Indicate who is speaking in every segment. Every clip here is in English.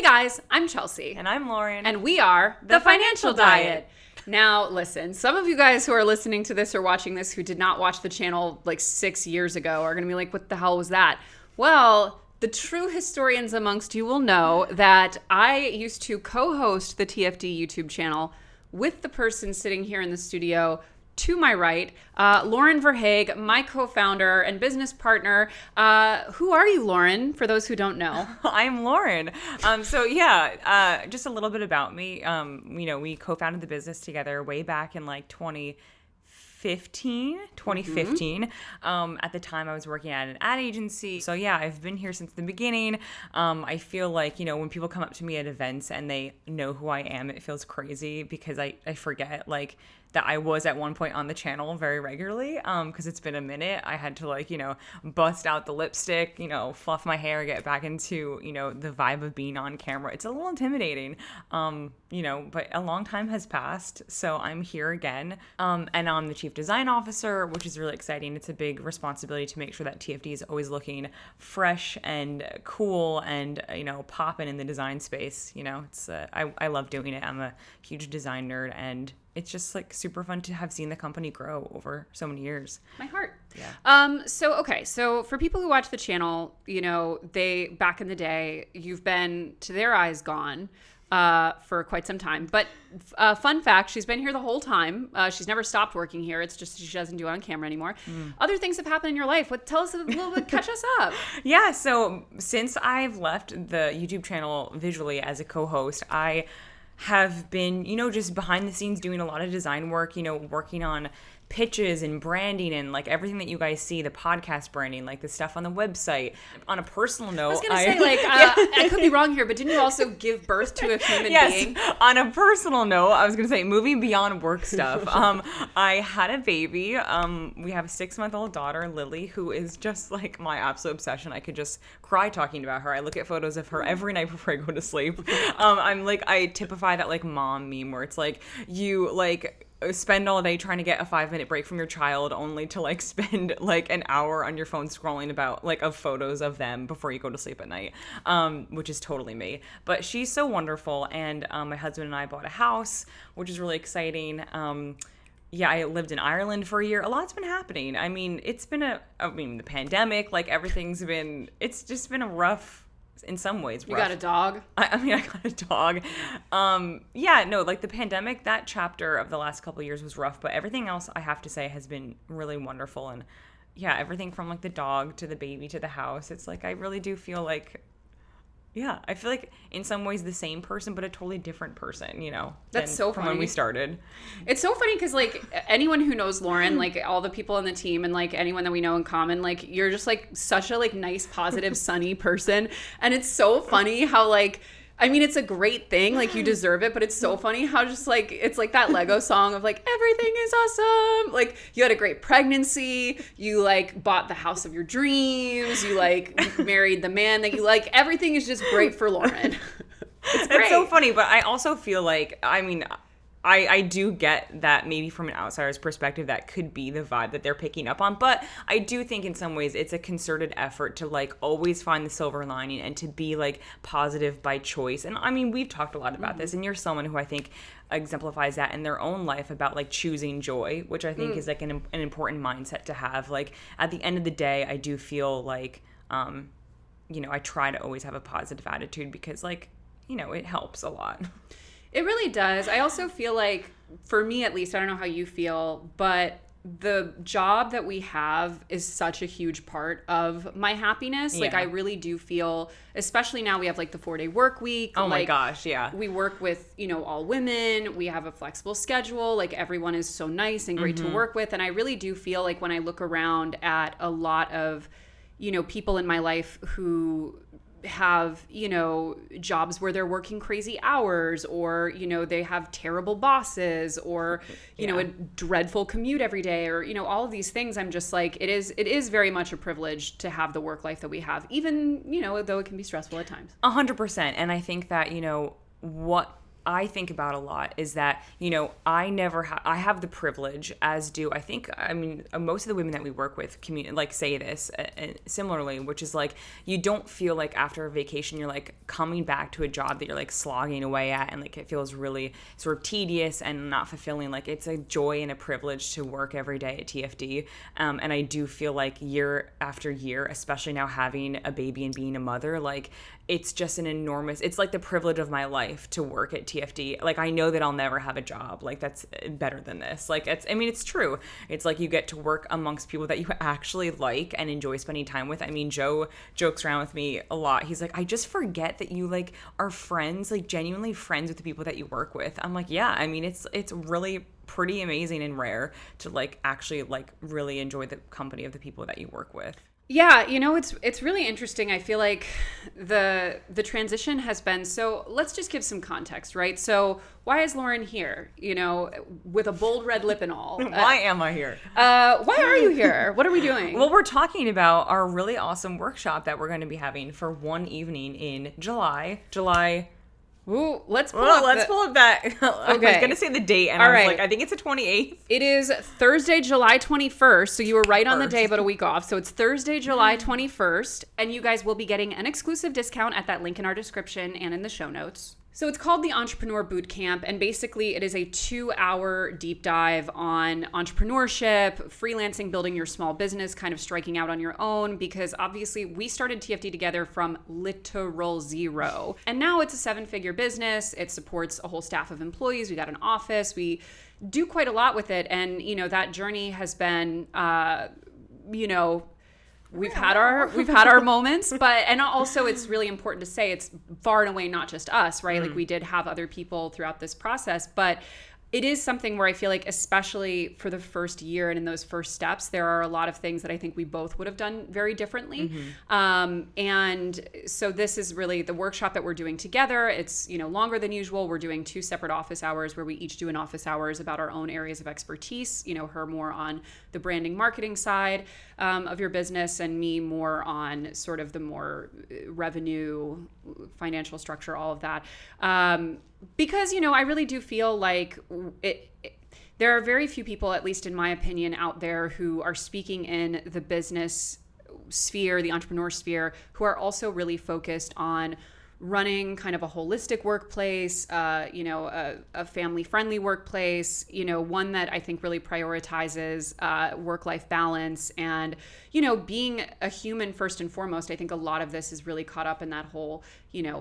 Speaker 1: guys, I'm Chelsea.
Speaker 2: And I'm Lauren.
Speaker 1: And we are The Financial Diet. Now, listen, some of you guys who are listening to this or watching this who did not watch the channel like 6 years ago are going to be like, what the hell was that? Well, the true historians amongst you will know that I used to co-host the TFD YouTube channel with the person sitting here in the studio to my right, Lauren Verhaeg, my co-founder and business partner. Who are you, Lauren, for those who don't know?
Speaker 2: I'm Lauren. Just a little bit about me. We co-founded the business together way back in like 2015. At the time I was working at an ad agency. So yeah, I've been here since the beginning. I feel like, when people come up to me at events and they know who I am, it feels crazy because I forget like that I was at one point on the channel very regularly because it's been a minute. I had to bust out the lipstick, fluff my hair, get back into, the vibe of being on camera. It's a little intimidating, but a long time has passed. So I'm here again. And I'm the Chief Design Officer, which is really exciting. It's a big responsibility to make sure that TFD is always looking fresh and cool and, popping in the design space. I love doing it. I'm a huge design nerd, and it's just like super fun to have seen the company grow over so many years.
Speaker 1: My heart. Yeah. So for people who watch the channel, they, back in the day, you've been, to their eyes, gone for quite some time. But fun fact, she's been here the whole time. She's never stopped working here. It's just she doesn't do it on camera anymore. Other things have happened in your life. Tell us a little bit, catch us up.
Speaker 2: Yeah, so since I've left the YouTube channel visually as a co-host, I have been, just behind the scenes doing a lot of design work, working on pitches and branding and like everything that you guys see, the podcast branding, like the stuff on the website. On a personal note,
Speaker 1: I was going to say, I could be wrong here, but didn't you also give birth to a human being?
Speaker 2: On a personal note, I was going to say, moving beyond work stuff. I had a baby. We have a 6-month-old daughter, Lily, who is just like my absolute obsession. I could just cry talking about her. I look at photos of her every night before I go to sleep. I typify that like mom meme where it's like you spend all day trying to get a 5-minute break from your child only to spend an hour on your phone scrolling about of photos of them before you go to sleep at night, which is totally me. But she's so wonderful, and my husband and I bought a house, which is really exciting. I lived in Ireland for a year. A lot's been happening. It's been the pandemic, it's just been a rough, in some ways, rough.
Speaker 1: You got a dog?
Speaker 2: I got a dog. The pandemic, that chapter of the last couple of years was rough, but everything else, I have to say, has been really wonderful. And yeah, everything from the dog to the baby to the house, it's I really do feel I feel like in some ways the same person, but a totally different person,
Speaker 1: That's so funny.
Speaker 2: From when we started.
Speaker 1: It's so funny because anyone who knows Lauren, all the people on the team and anyone that we know in common, you're just such a nice, positive, sunny person. And it's so funny how it's a great thing. You deserve it, but it's so funny how just it's that Lego song of everything is awesome. You had a great pregnancy. You bought the house of your dreams. You married the man that you like. Everything is just great for Lauren. It's great.
Speaker 2: It's so funny, but I also feel I do get that maybe from an outsider's perspective that could be the vibe that they're picking up on, but I do think in some ways it's a concerted effort to always find the silver lining and to be positive by choice. And we've talked a lot about this, and you're someone who I think exemplifies that in their own life about choosing joy, which I think is an important mindset to have. At the end of the day, I do feel I try to always have a positive attitude because it helps a lot.
Speaker 1: It really does. I also feel for me at least, I don't know how you feel, but the job that we have is such a huge part of my happiness.
Speaker 2: Yeah.
Speaker 1: I really do feel, especially now we have the 4-day work week.
Speaker 2: Oh my gosh, yeah.
Speaker 1: We work with, all women. We have a flexible schedule. Everyone is so nice and great to work with. And I really do feel when I look around at a lot of, people in my life who have, jobs where they're working crazy hours, or, they have terrible bosses, or, a dreadful commute every day, or, all of these things. I'm just it is very much a privilege to have the work life that we have, even, though it can be stressful at times.
Speaker 2: 100%. And I think that, what I think about a lot is that, I never I have the privilege, as do I think, most of the women that we work with say this similarly, which is like, you don't feel like after a vacation you're like coming back to a job that you're like slogging away at, and like it feels really sort of tedious and not fulfilling. Like, it's a joy and a privilege to work every day at TFD. And I do feel like year after year, especially now having a baby and being a mother, like, it's just it's like the privilege of my life to work at TFD. Like, I know that I'll never have a job like that's better than this. Like, it's true. It's like you get to work amongst people that you actually like and enjoy spending time with. I mean, Joe jokes around with me a lot. He's like, I just forget that you like are friends, like genuinely friends with the people that you work with. I'm like, yeah, I mean, it's really pretty amazing and rare to like actually like really enjoy the company of the people that you work with.
Speaker 1: Yeah, it's really interesting. I feel like the transition has been, so let's just give some context, right? So why is Lauren here, with a bold red lip and all?
Speaker 2: Why am I here?
Speaker 1: Why are you here? What are we doing?
Speaker 2: Well, we're talking about our really awesome workshop that we're going to be having for one evening in July.
Speaker 1: Ooh, let's pull
Speaker 2: up that.
Speaker 1: Okay.
Speaker 2: I was going to say the date, and
Speaker 1: all
Speaker 2: I was
Speaker 1: right.
Speaker 2: like, I think it's the 28th.
Speaker 1: It is Thursday, July 21st. So you were right on the day, but a week off. So it's Thursday, July 21st. And you guys will be getting an exclusive discount at that link in our description and in the show notes. So it's called the Entrepreneur Bootcamp, and basically it is a 2-hour deep dive on entrepreneurship, freelancing, building your small business, kind of striking out on your own, because obviously we started TFD together from literal zero. And now it's a 7-figure business. It supports a whole staff of employees. We got an office. We do quite a lot with it. And, that journey has been, we've had our moments, and also it's really important to say it's far and away not just us, right? Like, we did have other people throughout this process, but it is something where I feel like, especially for the first year and in those first steps, there are a lot of things that I think we both would have done very differently. And so this is really the workshop that we're doing together. It's, longer than usual. We're doing 2 separate office hours where we each do an office hours about our own areas of expertise, her more on the branding marketing side of your business, and me more on sort of the more revenue, financial structure, all of that. Because, I really do feel like there are very few people, at least in my opinion, out there who are speaking in the business sphere, the entrepreneur sphere, who are also really focused on running kind of a holistic workplace, a family-friendly workplace, one that I think really prioritizes work-life balance and, being a human first and foremost. I think a lot of this is really caught up in that whole,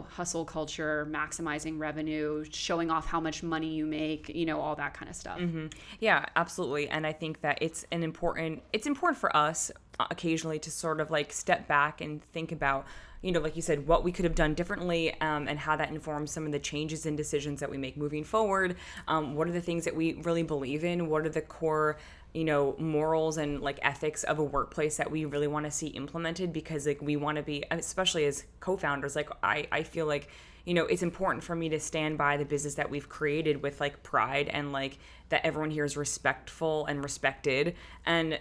Speaker 1: hustle culture, maximizing revenue, showing off how much money you make, all that kind of stuff.
Speaker 2: Mm-hmm. Yeah, absolutely. And I think that it's important for us occasionally to sort of like step back and think about, like you said, what we could have done differently, and how that informs some of the changes and decisions that we make moving forward. What are the things that we really believe in? What are the core, morals and like ethics of a workplace that we really want to see implemented? Because like we want to be, especially as co-founders, like I feel like, it's important for me to stand by the business that we've created with like pride, and like that everyone here is respectful and respected. And,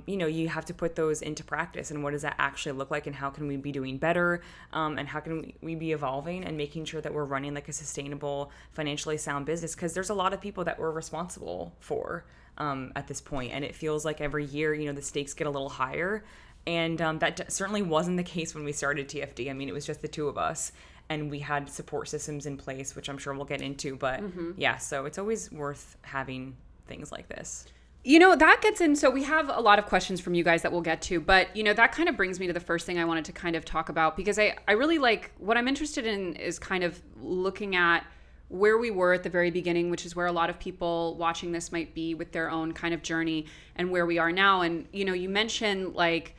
Speaker 2: you have to put those into practice. And what does that actually look like? And how can we be doing better? And how can we be evolving and making sure that we're running like a sustainable, financially sound business? Because there's a lot of people that we're responsible for at this point. And it feels like every year, the stakes get a little higher. And that certainly wasn't the case when we started TFD. I mean, it was just the two of us. And we had support systems in place, which I'm sure we'll get into. But yeah, so it's always worth having things like this.
Speaker 1: That gets in. So we have a lot of questions from you guys that we'll get to. But, that kind of brings me to the first thing I wanted to kind of talk about. Because I really like, what I'm interested in is kind of looking at where we were at the very beginning, which is where a lot of people watching this might be with their own kind of journey, and where we are now. And, you mentioned like,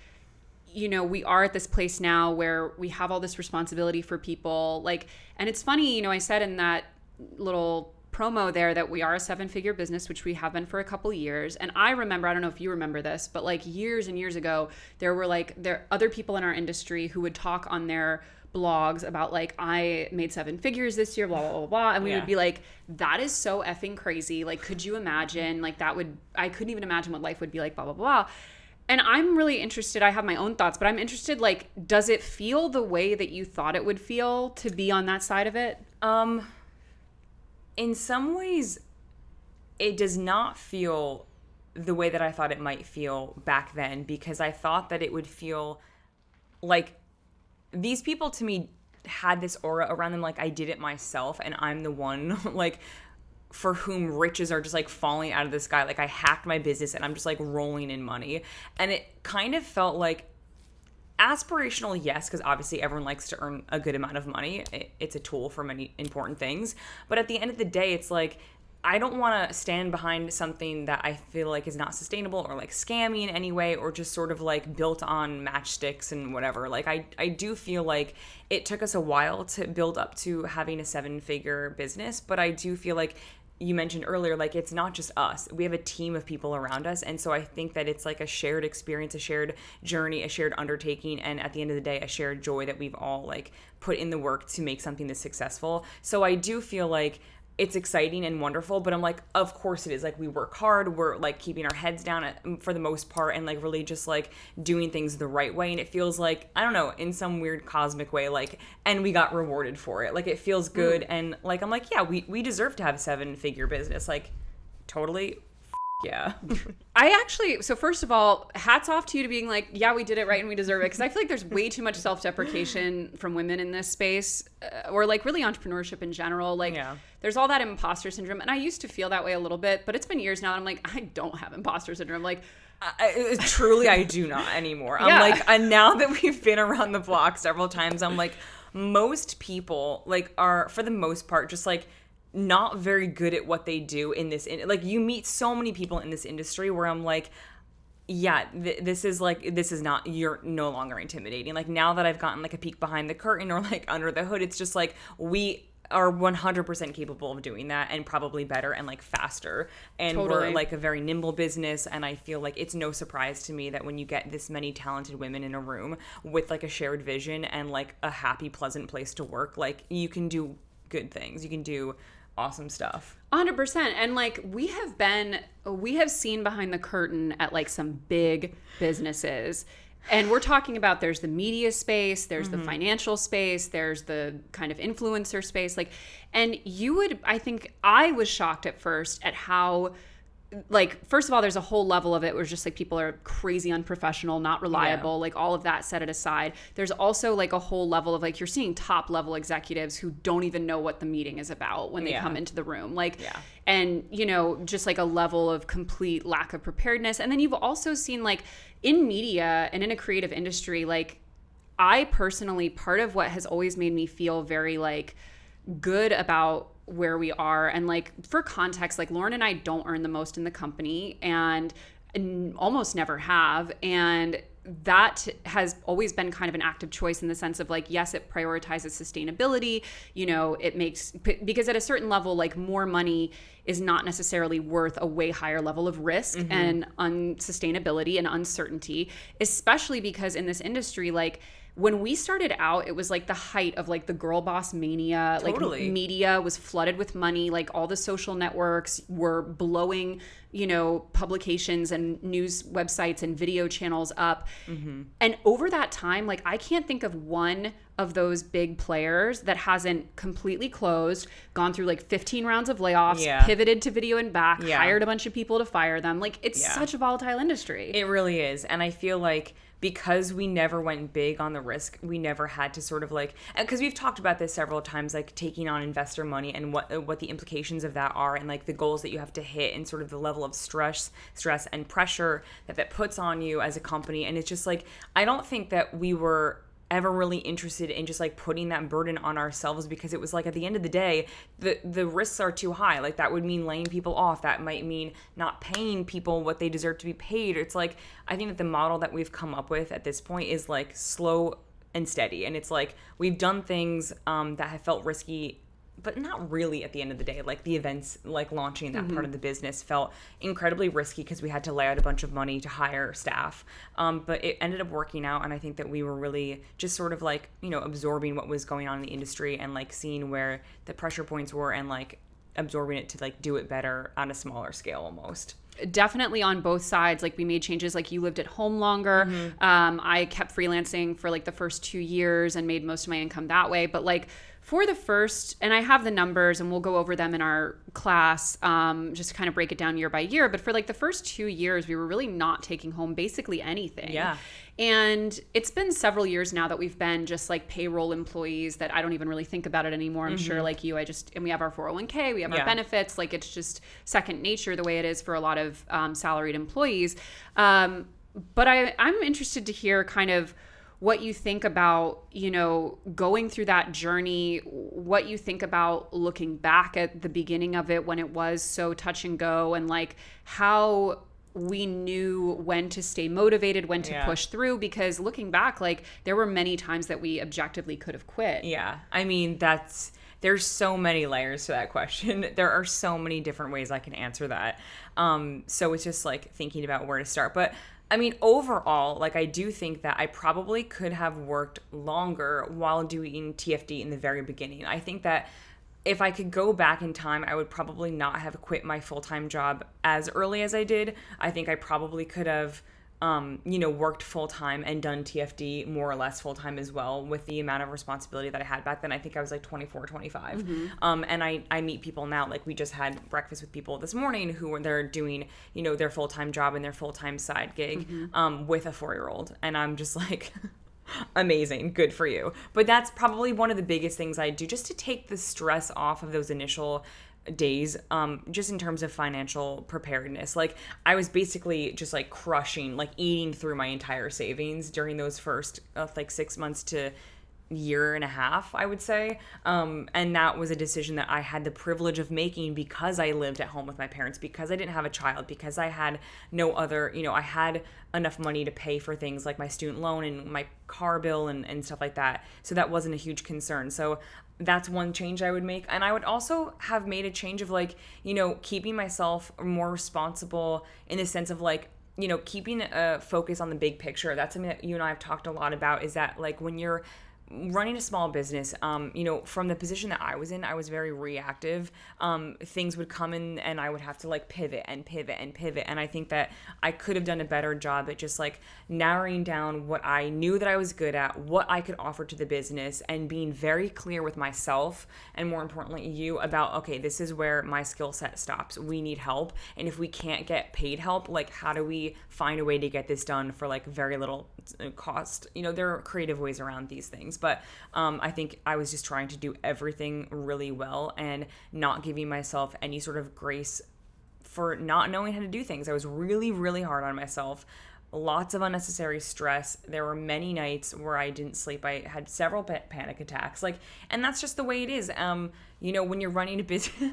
Speaker 1: we are at this place now where we have all this responsibility for people. Like, and it's funny, I said in that little promo there that we are a 7-figure business, which we have been for a couple years. And I remember, I don't know if you remember this, but like years and years ago, there were other people in our industry who would talk on their blogs about like, I made 7 figures this year, blah, blah, blah, blah. And we would be like, that is so effing crazy. Like, could you imagine? Like, I couldn't even imagine what life would be like, blah, blah, blah. And I'm really interested, I have my own thoughts, but I'm interested, like, does it feel the way that you thought it would feel to be on that side of it?
Speaker 2: in some ways, it does not feel the way that I thought it might feel back then, because I thought that it would feel like these people to me had this aura around them, like I did it myself and I'm the one like for whom riches are just like falling out of the sky. Like I hacked my business and I'm just like rolling in money. And it kind of felt like aspirational, yes, because obviously everyone likes to earn a good amount of money. It's a tool for many important things. But at the end of the day, it's like, I don't want to stand behind something that I feel like is not sustainable or like scammy in any way, or just sort of like built on matchsticks and whatever. Like I do feel like it took us a while to build up to having a 7-figure business, but I do feel like you mentioned earlier, like it's not just us. We have a team of people around us. And so I think that it's like a shared experience, a shared journey, a shared undertaking. And at the end of the day, a shared joy that we've all like put in the work to make something this successful. So I do feel like it's exciting and wonderful, but I'm like, of course it is. Like we work hard, we're like keeping our heads down for the most part, and like really just like doing things the right way. And it feels like, I don't know, in some weird cosmic way, like, and we got rewarded for it. Like it feels good. And like, I'm like, yeah, we deserve to have a 7-figure business. Like totally. Yeah.
Speaker 1: So first of all, hats off to you to being like, yeah, we did it right and we deserve it. Because I feel like there's way too much self-deprecation from women in this space, or like really entrepreneurship in general. Like there's all that imposter syndrome. And I used to feel that way a little bit, but it's been years now that I'm like, I don't have imposter syndrome. Like,
Speaker 2: truly, I do not anymore. I'm like, and now that we've been around the block several times, I'm like, most people like are, for the most part, just like, not very good at what they do in this, like you meet so many people in this industry where I'm like, yeah, this is not, you're no longer intimidating. Like now that I've gotten like a peek behind the curtain or like under the hood, it's just like we are 100% capable of doing that, and probably better and like faster. And we're like a very nimble business, and I feel like it's no surprise to me that when you get this many talented women in a room with like a shared vision and like a happy, pleasant place to work, like you can do good things. You can do awesome stuff.
Speaker 1: 100%. And like we have seen behind the curtain at like some big businesses, and we're talking about, there's the media space, there's the financial space, there's the kind of influencer space, like, and I think I was shocked at first at how, like, first of all, there's a whole level of it where it's just like people are crazy unprofessional, not reliable, like all of that, set it aside. There's also like a whole level of like, you're seeing top level executives who don't even know what the meeting is about when they come into the room. Like, and you know, just like a level of complete lack of preparedness. And then you've also seen like in media and in a creative industry, like I personally, part of what has always made me feel very like good about where we are, and like for context, like Lauren and I don't earn the most in the company, and almost never have, and that has always been kind of an active choice in the sense of like, yes, it prioritizes sustainability, you know, it makes, because at a certain level, like more money is not necessarily worth a way higher level of risk and unsustainability and uncertainty, especially because in this industry, like when we started out, it was like the height of like the girl boss mania. Totally. Like media was flooded with money. Like all the social networks were blowing, you know, publications and news websites and video channels up. And over that time, like I can't think of one of those big players that hasn't completely closed, gone through like 15 rounds of layoffs, pivoted to video and back, hired a bunch of people to fire them. Like it's such a volatile industry.
Speaker 2: It really is. And I feel like because we never went big on the risk, we never had to sort of like, because we've talked about this several times, like taking on investor money and what the implications of that are, and like the goals that you have to hit, and sort of the level of stress and pressure that puts on you as a company. And it's just like, I don't think that we were ever really interested in just like putting that burden on ourselves, because it was like at the end of the day, the risks are too high. Like that would mean laying people off, that might mean not paying people what they deserve to be paid. It's like, I think that the model that we've come up with at this point is like slow and steady, and it's like we've done things that have felt risky, but not really at the end of the day. Like the events, like launching that part of the business felt incredibly risky because we had to lay out a bunch of money to hire staff. But it ended up working out. And I think that we were really just sort of like, you know, absorbing what was going on in the industry and like seeing where the pressure points were and like absorbing it to like do it better on a smaller scale almost.
Speaker 1: Definitely on both sides. Like we made changes, like you lived at home longer. I kept freelancing for like the first 2 years and made most of my income that way. But like for the first, and I have the numbers and we'll go over them in our class, just to kind of break it down year by year. But for like the first 2 years, we were really not taking home basically anything.
Speaker 2: Yeah.
Speaker 1: And it's been several years now that we've been just like payroll employees that I don't even really think about it anymore. I'm sure like you, and we have our 401k, we have our benefits. Like it's just second nature the way it is for a lot of salaried employees. But I'm interested to hear kind of what you think about, you know, going through that journey, what you think about looking back at the beginning of it when it was so touch and go, and like how we knew when to stay motivated, when to push through, because looking back, like there were many times that we objectively could have quit.
Speaker 2: Yeah. I mean, there's so many layers to that question. There are so many different ways I can answer that. So it's just like thinking about where to start. But I mean, overall, like I do think that I probably could have worked longer while doing TFD in the very beginning. I think that if I could go back in time, I would probably not have quit my full-time job as early as I did. I think I probably could have, worked full-time and done TFD more or less full-time as well with the amount of responsibility that I had back then. I think I was like 24, 25. And I meet people now, like we just had breakfast with people this morning who were there doing, their full-time job and their full-time side gig with a 4-year-old. And I'm just like... amazing, good for you. But that's probably one of the biggest things I do just to take the stress off of those initial days, just in terms of financial preparedness. Like I was basically just like crushing, like eating through my entire savings during those first 6 months to year and a half, I would say. And that was a decision that I had the privilege of making because I lived at home with my parents, because I didn't have a child, because I had no other, I had enough money to pay for things like my student loan and my car bill and stuff like that. So that wasn't a huge concern. So that's one change I would make. And I would also have made a change of keeping myself more responsible in the sense of keeping a focus on the big picture. That's something that you and I have talked a lot about, is that when you're running a small business, from the position that I was in, I was very reactive. Things would come in and I would have to pivot and pivot and pivot. And I think that I could have done a better job at just narrowing down what I knew that I was good at, what I could offer to the business, and being very clear with myself and more importantly you about, okay, this is where my skill set stops. We need help. And if we can't get paid help, how do we find a way to get this done for very little cost? There are creative ways around these things. But I think I was just trying to do everything really well and not giving myself any sort of grace for not knowing how to do things. I was really, really hard on myself. Lots of unnecessary stress. There were many nights where I didn't sleep. I had several panic attacks. And that's just the way it is. When you're running a business...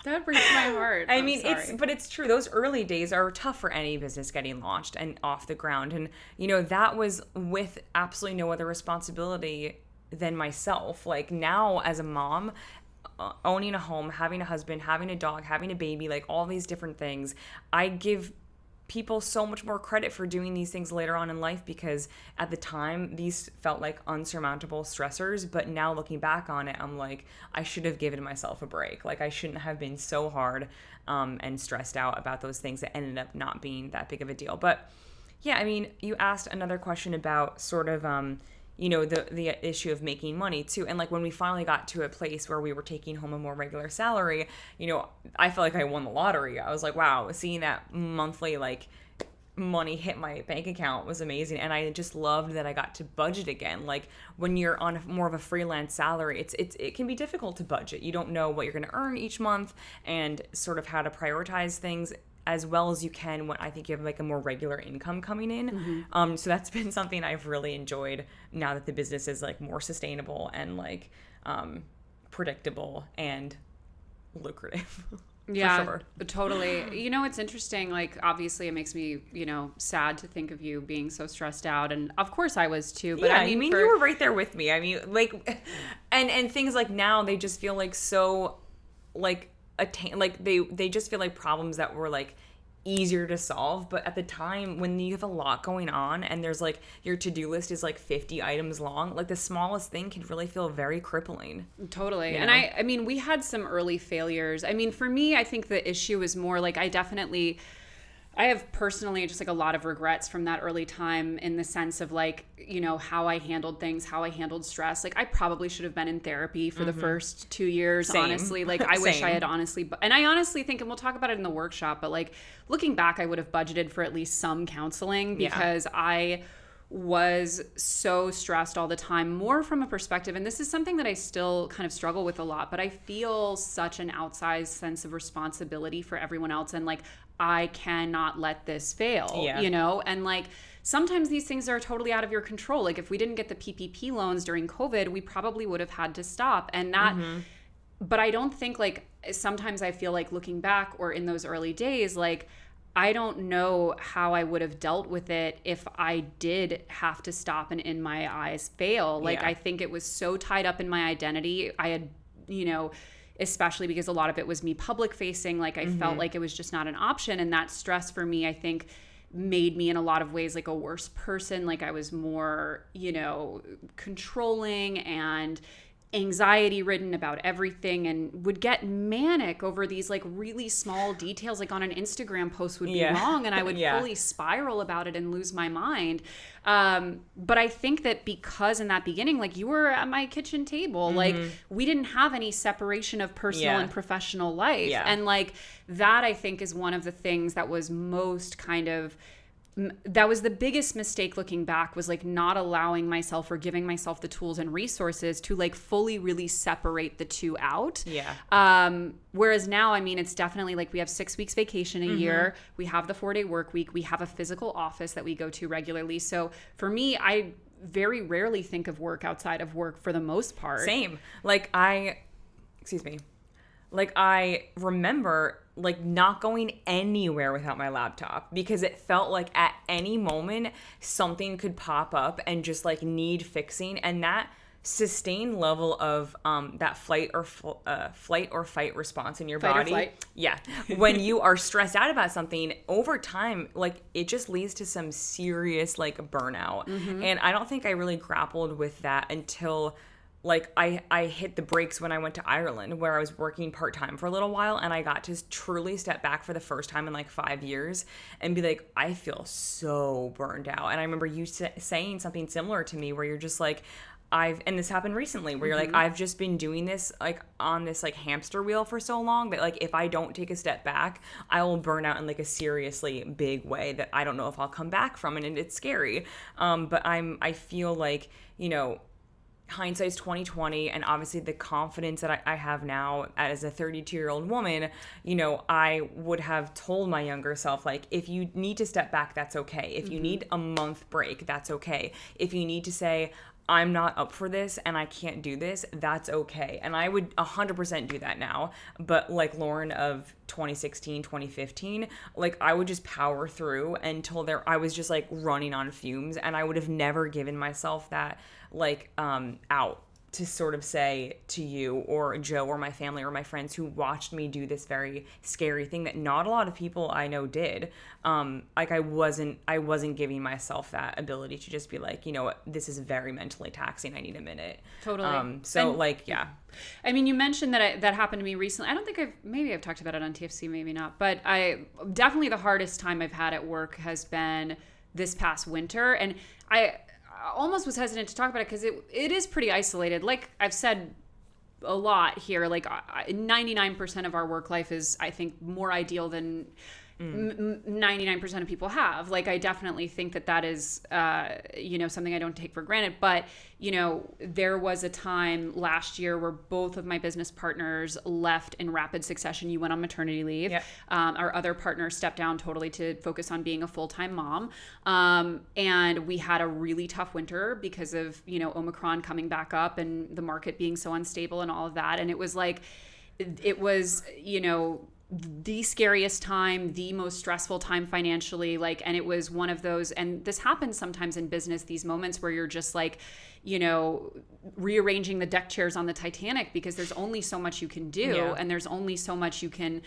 Speaker 1: That breaks my heart.
Speaker 2: I mean, it's true. Those early days are tough for any business getting launched and off the ground. And, that was with absolutely no other responsibility than myself. Now as a mom, owning a home, having a husband, having a dog, having a baby, all these different things, I give people so much more credit for doing these things later on in life, because at the time these felt like unsurmountable stressors. But now looking back on it, I'm like, I should have given myself a break. I shouldn't have been so hard and stressed out about those things that ended up not being that big of a deal. But yeah, I mean, you asked another question about sort of the issue of making money too. And when we finally got to a place where we were taking home a more regular salary, I felt like I won the lottery. I was like, wow, seeing that monthly money hit my bank account was amazing. And I just loved that I got to budget again. When you're on more of a freelance salary, it can be difficult to budget. You don't know what you're going to earn each month and sort of how to prioritize things as well as you can when I think you have a more regular income coming in. So that's been something I've really enjoyed now that the business is more sustainable and predictable and lucrative.
Speaker 1: Yeah,
Speaker 2: for sure.
Speaker 1: Totally. It's interesting. Obviously it makes me, sad to think of you being so stressed out. And of course I was too. But
Speaker 2: yeah, you were right there with me. I mean, and things now, they just feel so they just feel like problems that were easier to solve. But at the time, when you have a lot going on and there's your to-do list is 50 items long, the smallest thing can really feel very crippling.
Speaker 1: Totally. And I mean, we had some early failures. I mean, for me, I think the issue is more I I have personally just like a lot of regrets from that early time in the sense of like, you know, how I handled things, how I handled stress. Like I probably should have been in therapy for the first 2 years,
Speaker 2: Same.
Speaker 1: honestly. Like I wish I had honestly, and I honestly think, and we'll talk about it in the workshop, but like looking back, I would have budgeted for at least some counseling because I was so stressed all the time, more from a perspective, and this is something that I still kind of struggle with a lot, but I feel such an outsized sense of responsibility for everyone else, and like I cannot let this fail, you know? And like sometimes these things are totally out of your control. Like if we didn't get the PPP loans during COVID, we probably would have had to stop. And that, but I don't think like, sometimes I feel like looking back or in those early days, like I don't know how I would have dealt with it if I did have to stop and in my eyes fail. Like I think it was so tied up in my identity. I had, you know, especially because a lot of it was me public facing. Like I felt like it was just not an option. And that stress for me, I think made me in a lot of ways like a worse person. Like I was more, you know, controlling and anxiety ridden about everything and would get manic over these like really small details. Like on an Instagram post would be wrong and I would fully spiral about it and lose my mind. But I think that because in that beginning, like you were at my kitchen table, like we didn't have any separation of personal and professional life. And like that I think is one of the things that was most kind of that was the biggest mistake looking back, was like not allowing myself or giving myself the tools and resources to like fully really separate the two out. Whereas now, I mean, it's definitely like we have 6 weeks vacation a year. We have the 4-day work week. We have a physical office that we go to regularly. So for me, I very rarely think of work outside of work for the most part.
Speaker 2: Same. Like I remember like not going anywhere without my laptop because it felt like at any moment something could pop up and just like need fixing. And that sustained level of that flight or fight response in your body. When you are stressed out about something over time, like it just leads to some serious like burnout. And I don't think I really grappled with that until like I hit the brakes when I went to Ireland, where I was working part-time for a little while, and I got to truly step back for the first time in like 5 years and be like, I feel so burned out. And I remember you saying something similar to me where you're just like, and this happened recently where you're like, I've just been doing this like on this like hamster wheel for so long that like if I don't take a step back, I will burn out in like a seriously big way that I don't know if I'll come back from, and it's scary. But I feel like, you know, hindsight's 2020, and obviously the confidence that I have now as a 32-year-old woman, you know, I would have told my younger self, like, if you need to step back, that's okay. If you need a month break, that's okay. If you need to say, I'm not up for this and I can't do this, that's okay. And I would 100% do that now. But like Lauren of 2016, 2015, like I would just power through until I was just like running on fumes, and I would have never given myself that like out to sort of say to you or Joe or my family or my friends who watched me do this very scary thing that not a lot of people I know did. Like I wasn't giving myself that ability to just be like, you know what, this is very mentally taxing. I need a minute.
Speaker 1: Totally.
Speaker 2: So and, like, yeah.
Speaker 1: I mean, you mentioned that that happened to me recently. I don't think I've talked about it on TFC, maybe not, but definitely the hardest time I've had at work has been this past winter. And I almost was hesitant to talk about it because it is pretty isolated. Like I've said a lot here, like 99% of our work life is, I think, more ideal than 99% of people have. Like I definitely think that is you know, something I don't take for granted. But you know, there was a time last year where both of my business partners left in rapid succession. You went on maternity leave.
Speaker 2: Yep.
Speaker 1: Our other partner stepped down totally to focus on being a full-time mom. And we had a really tough winter because of, you know, Omicron coming back up and the market being so unstable and all of that. And it was like, you know, the scariest time, the most stressful time financially, like, and it was one of those, and this happens sometimes in business, these moments where you're just like, you know, rearranging the deck chairs on the Titanic because there's only so much you can do, and there's only so much you can,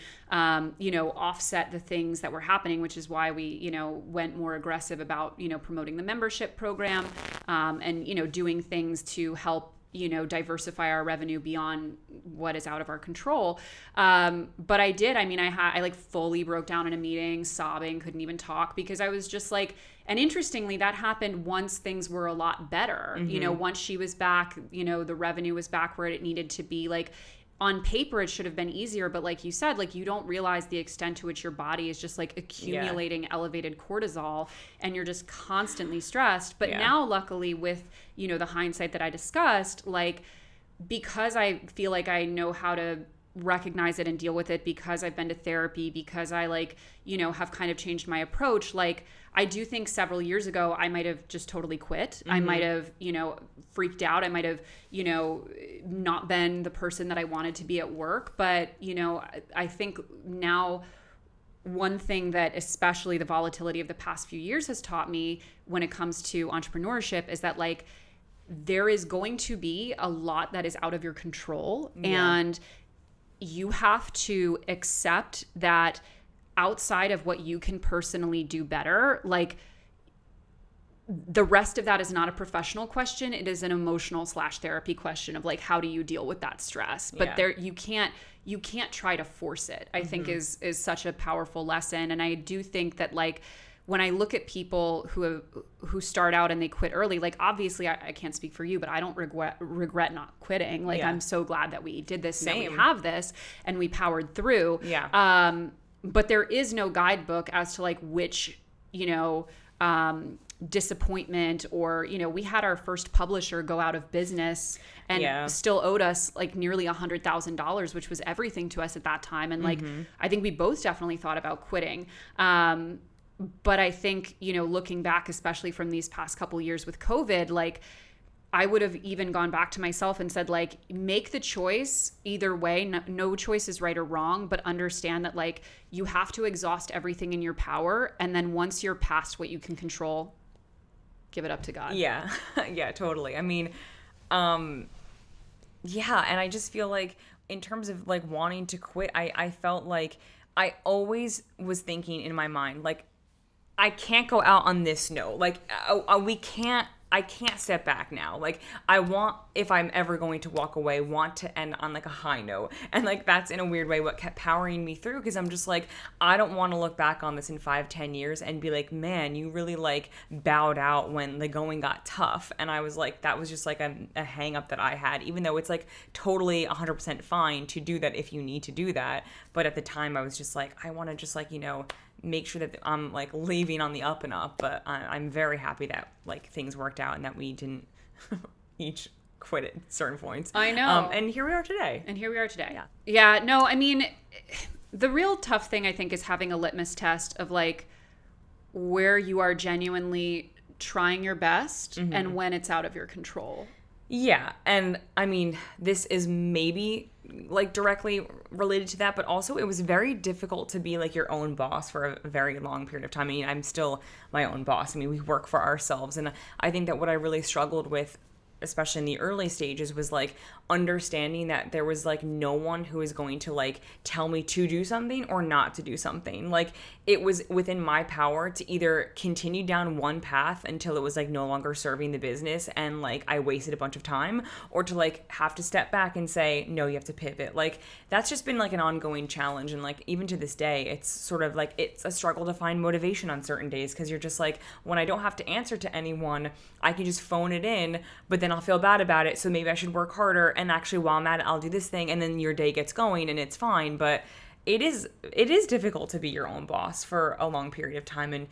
Speaker 1: you know, offset the things that were happening, which is why we, you know, went more aggressive about, you know, promoting the membership program, and, you know, doing things to help diversify our revenue beyond what is out of our control. But I did. I mean, I like fully broke down in a meeting, sobbing, couldn't even talk, because I was just like, and interestingly, that happened once things were a lot better. Once she was back, the revenue was back where it needed to be. Like, on paper, it should have been easier, but like you said, like, you don't realize the extent to which your body is just like accumulating elevated cortisol, and you're just constantly stressed. But now, luckily, with, the hindsight that I discussed, like, because I feel like I know how to recognize it and deal with it, because I've been to therapy, because I like, have kind of changed my approach. Like, I do think several years ago, I might have just totally quit. I might have, freaked out. I might have, not been the person that I wanted to be at work. But, I think now one thing that especially the volatility of the past few years has taught me when it comes to entrepreneurship is that, like, there is going to be a lot that is out of your control. And you have to accept that outside of what you can personally do better, like, the rest of that is not a professional question. It is an emotional / therapy question of, like, how do you deal with that stress? But there, you can't try to force it, I think is such a powerful lesson. And I do think that, like, when I look at people who start out and they quit early, like, obviously I can't speak for you, but I don't regret not quitting. Like, I'm so glad that we did this, and that we have this, and we powered through. But there is no guidebook as to, like, which, disappointment, or, we had our first publisher go out of business and still owed us like nearly $100,000, which was everything to us at that time. And like, I think we both definitely thought about quitting. But I think, looking back, especially from these past couple years with COVID, like, I would have even gone back to myself and said, like, make the choice either way. No choice is right or wrong, but understand that, like, you have to exhaust everything in your power. And then once you're past what you can control, give it up to God.
Speaker 2: Yeah. Yeah, totally. I mean, and I just feel like in terms of, like, wanting to quit, I felt like I always was thinking in my mind, like, I can't go out on this note. Like, I can't step back now. Like, I want, if I'm ever going to walk away, want to end on like a high note. And like, that's in a weird way what kept powering me through, because I'm just like, I don't want to look back on this in 5-10 years and be like, man, you really like bowed out when the going got tough. And I was like, that was just like a hang up that I had, even though it's like totally 100% fine to do that if you need to do that. But at the time I was just like, I want to just like, make sure that I'm like leaving on the up and up. But I'm very happy that like things worked out and that we didn't each quit at certain points.
Speaker 1: I know.
Speaker 2: And here we are today.
Speaker 1: Yeah. No, I mean, the real tough thing, I think, is having a litmus test of like where you are genuinely trying your best and when it's out of your control.
Speaker 2: Yeah. And I mean, this is maybe like directly related to that, but also it was very difficult to be like your own boss for a very long period of time. I mean, I'm still my own boss. I mean, we work for ourselves. And I think that what I really struggled with, especially in the early stages, was like understanding that there was like no one who was going to like tell me to do something or not to do something. Like, it was within my power to either continue down one path until it was like no longer serving the business and like I wasted a bunch of time, or to like have to step back and say, no, you have to pivot. Like, that's just been like an ongoing challenge. And like, even to this day, it's sort of like, it's a struggle to find motivation on certain days, because you're just like, when I don't have to answer to anyone, I can just phone it in, but then I'll feel bad about it. So maybe I should work harder. And actually, while I'm at it, I'll do this thing. And then your day gets going and it's fine. But it is difficult to be your own boss for a long period of time. And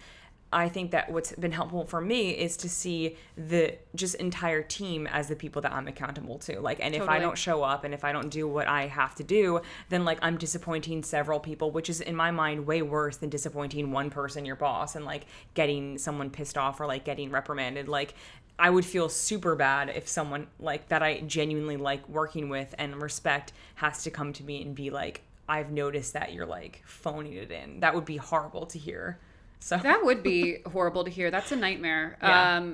Speaker 2: I think that what's been helpful for me is to see the just entire team as the people that I'm accountable to. Like, and if I don't show up and if I don't do what I have to do, then like I'm disappointing several people, which is in my mind way worse than disappointing one person, your boss, and like getting someone pissed off or like getting reprimanded. Like, I would feel super bad if someone like that I genuinely like working with and respect has to come to me and be like, I've noticed that you're like phoning it in. That would be horrible to hear. So
Speaker 1: that would be horrible to hear. That's a nightmare.
Speaker 2: Yeah.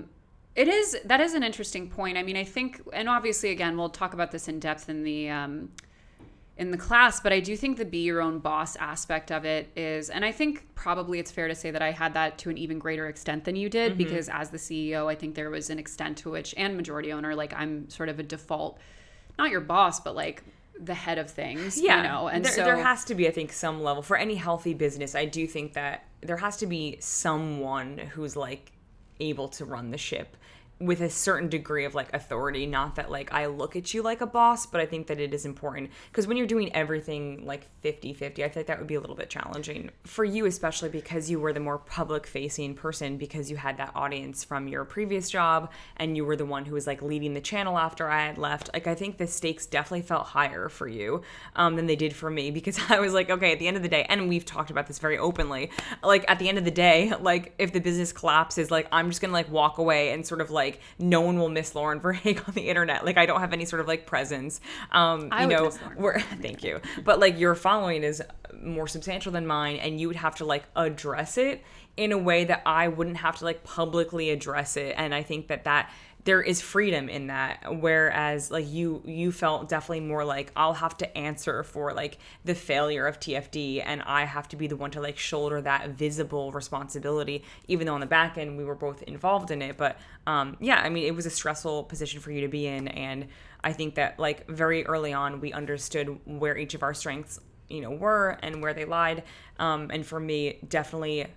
Speaker 1: That is an interesting point. I mean, I think, and obviously again, we'll talk about this in depth in the in the class, but I do think the be your own boss aspect of it is, and I think probably it's fair to say that I had that to an even greater extent than you did, because as the CEO, I think there was an extent to which, and majority owner, like I'm sort of a default, not your boss, but like the head of things,
Speaker 2: yeah.
Speaker 1: you know? And
Speaker 2: there has to be, I think, some level for any healthy business. I do think that there has to be someone who's like able to run the ship with a certain degree of like authority. Not that like I look at you like a boss, but I think that it is important, because when you're doing everything like 50-50, I feel like that would be a little bit challenging for you, especially because you were the more public facing person, because you had that audience from your previous job and you were the one who was like leading the channel after I had left. Like I think the stakes definitely felt higher for you than they did for me, because I was like, okay, at the end of the day, and we've talked about this very openly, like at the end of the day, like if the business collapses, like I'm just gonna like walk away and sort of like no one will miss Lauren Verhaeghe on the internet. Like I don't have any sort of like presence.
Speaker 1: I would miss Lauren.
Speaker 2: Thank you. But like your following is more substantial than mine, and you would have to like address it in a way that I wouldn't have to like publicly address it. And I think that there is freedom in that, whereas like you felt definitely more like I'll have to answer for like the failure of TFD, and I have to be the one to like shoulder that visible responsibility, even though on the back end we were both involved in it. But yeah, I mean, it was a stressful position for you to be in, and I think that like very early on we understood where each of our strengths were and where they lied. And for me, definitely,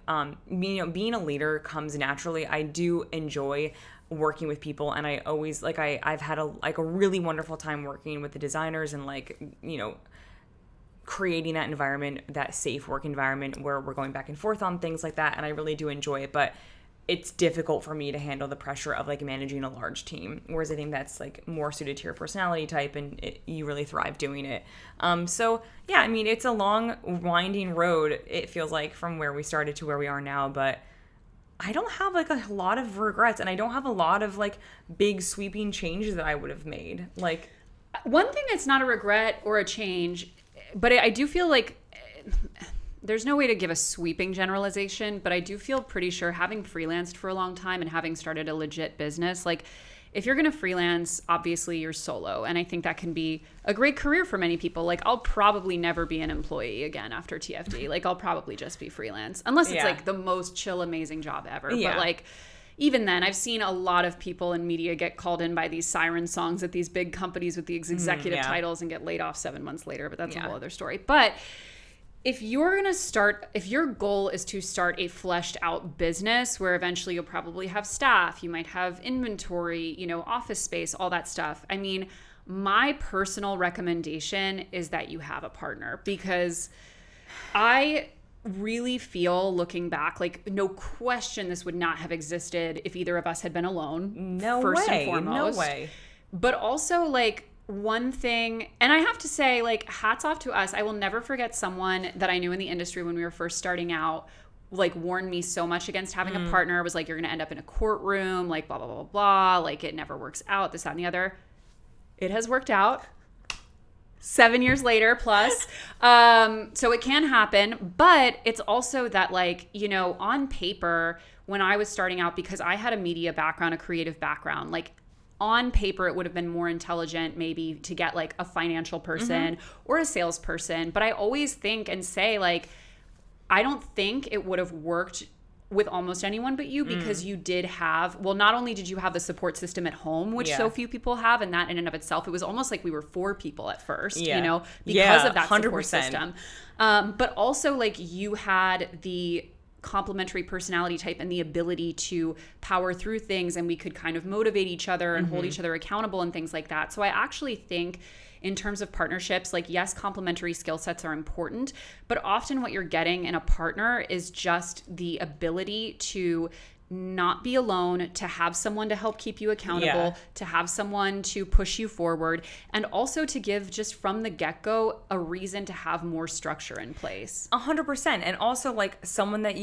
Speaker 2: being a leader comes naturally. I do enjoy working with people, and I always like I've had a really wonderful time working with the designers and like creating that environment, that safe work environment where we're going back and forth on things like that, and I really do enjoy it. But it's difficult for me to handle the pressure of like managing a large team, whereas I think that's like more suited to your personality type, and you really thrive doing it. So yeah, I mean, it's a long winding road, it feels like, from where we started to where we are now, but I don't have like a lot of regrets, and I don't have a lot of like big sweeping changes that I would have made. Like
Speaker 1: one thing that's not a regret or a change, but I do feel like there's no way to give a sweeping generalization, but I do feel pretty sure, having freelanced for a long time and having started a legit business, like if you're going to freelance, obviously you're solo. And I think that can be a great career for many people. Like I'll probably never be an employee again after TFD. Like I'll probably just be freelance, unless it's like the most chill, amazing job ever. Yeah. But like, even then, I've seen a lot of people in media get called in by these siren songs at these big companies with these executive titles and get laid off 7 months later. But that's a whole other story. But if your goal is to start a fleshed out business where eventually you'll probably have staff, you might have inventory, office space, all that stuff. I mean, my personal recommendation is that you have a partner, because I really feel, looking back, like no question this would not have existed if either of us had been alone. First and foremost.
Speaker 2: No way.
Speaker 1: But also like, one thing, and I have to say, like, hats off to us. I will never forget someone that I knew in the industry when we were first starting out, like, warned me so much against having a partner. It was like, you're going to end up in a courtroom, like, blah, blah, blah, blah. Like, it never works out, this, that, and the other. It has worked out 7 years later plus. So it can happen. But it's also that, like, on paper, when I was starting out, because I had a media background, a creative background, like, on paper, it would have been more intelligent maybe to get like a financial person or a salesperson. But I always think and say, like, I don't think it would have worked with almost anyone but you, because you did have, well, not only did you have the support system at home, which so few people have, and that in and of itself, it was almost like we were 4 people at first, because of that 100%. Support system. But also like you had the complementary personality type and the ability to power through things, and we could kind of motivate each other and hold each other accountable and things like that. So I actually think in terms of partnerships, like, yes, complementary skill sets are important, but often what you're getting in a partner is just the ability to not be alone, to have someone to help keep you accountable, to have someone to push you forward, and also to give, just from the get-go, a reason to have more structure in place.
Speaker 2: 100%. And also like someone that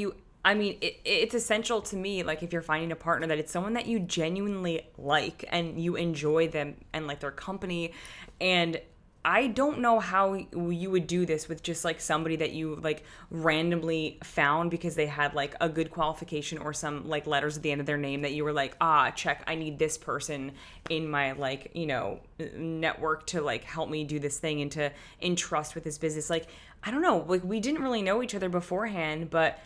Speaker 2: it's essential to me, like if you're finding a partner, that it's someone that you genuinely like and you enjoy them and like their company. And I don't know how you would do this with just like somebody that you like randomly found because they had like a good qualification or some like letters at the end of their name that you were like, check, I need this person in my like, network to like help me do this thing and to entrust with this business. Like, I don't know, like we didn't really know each other beforehand, but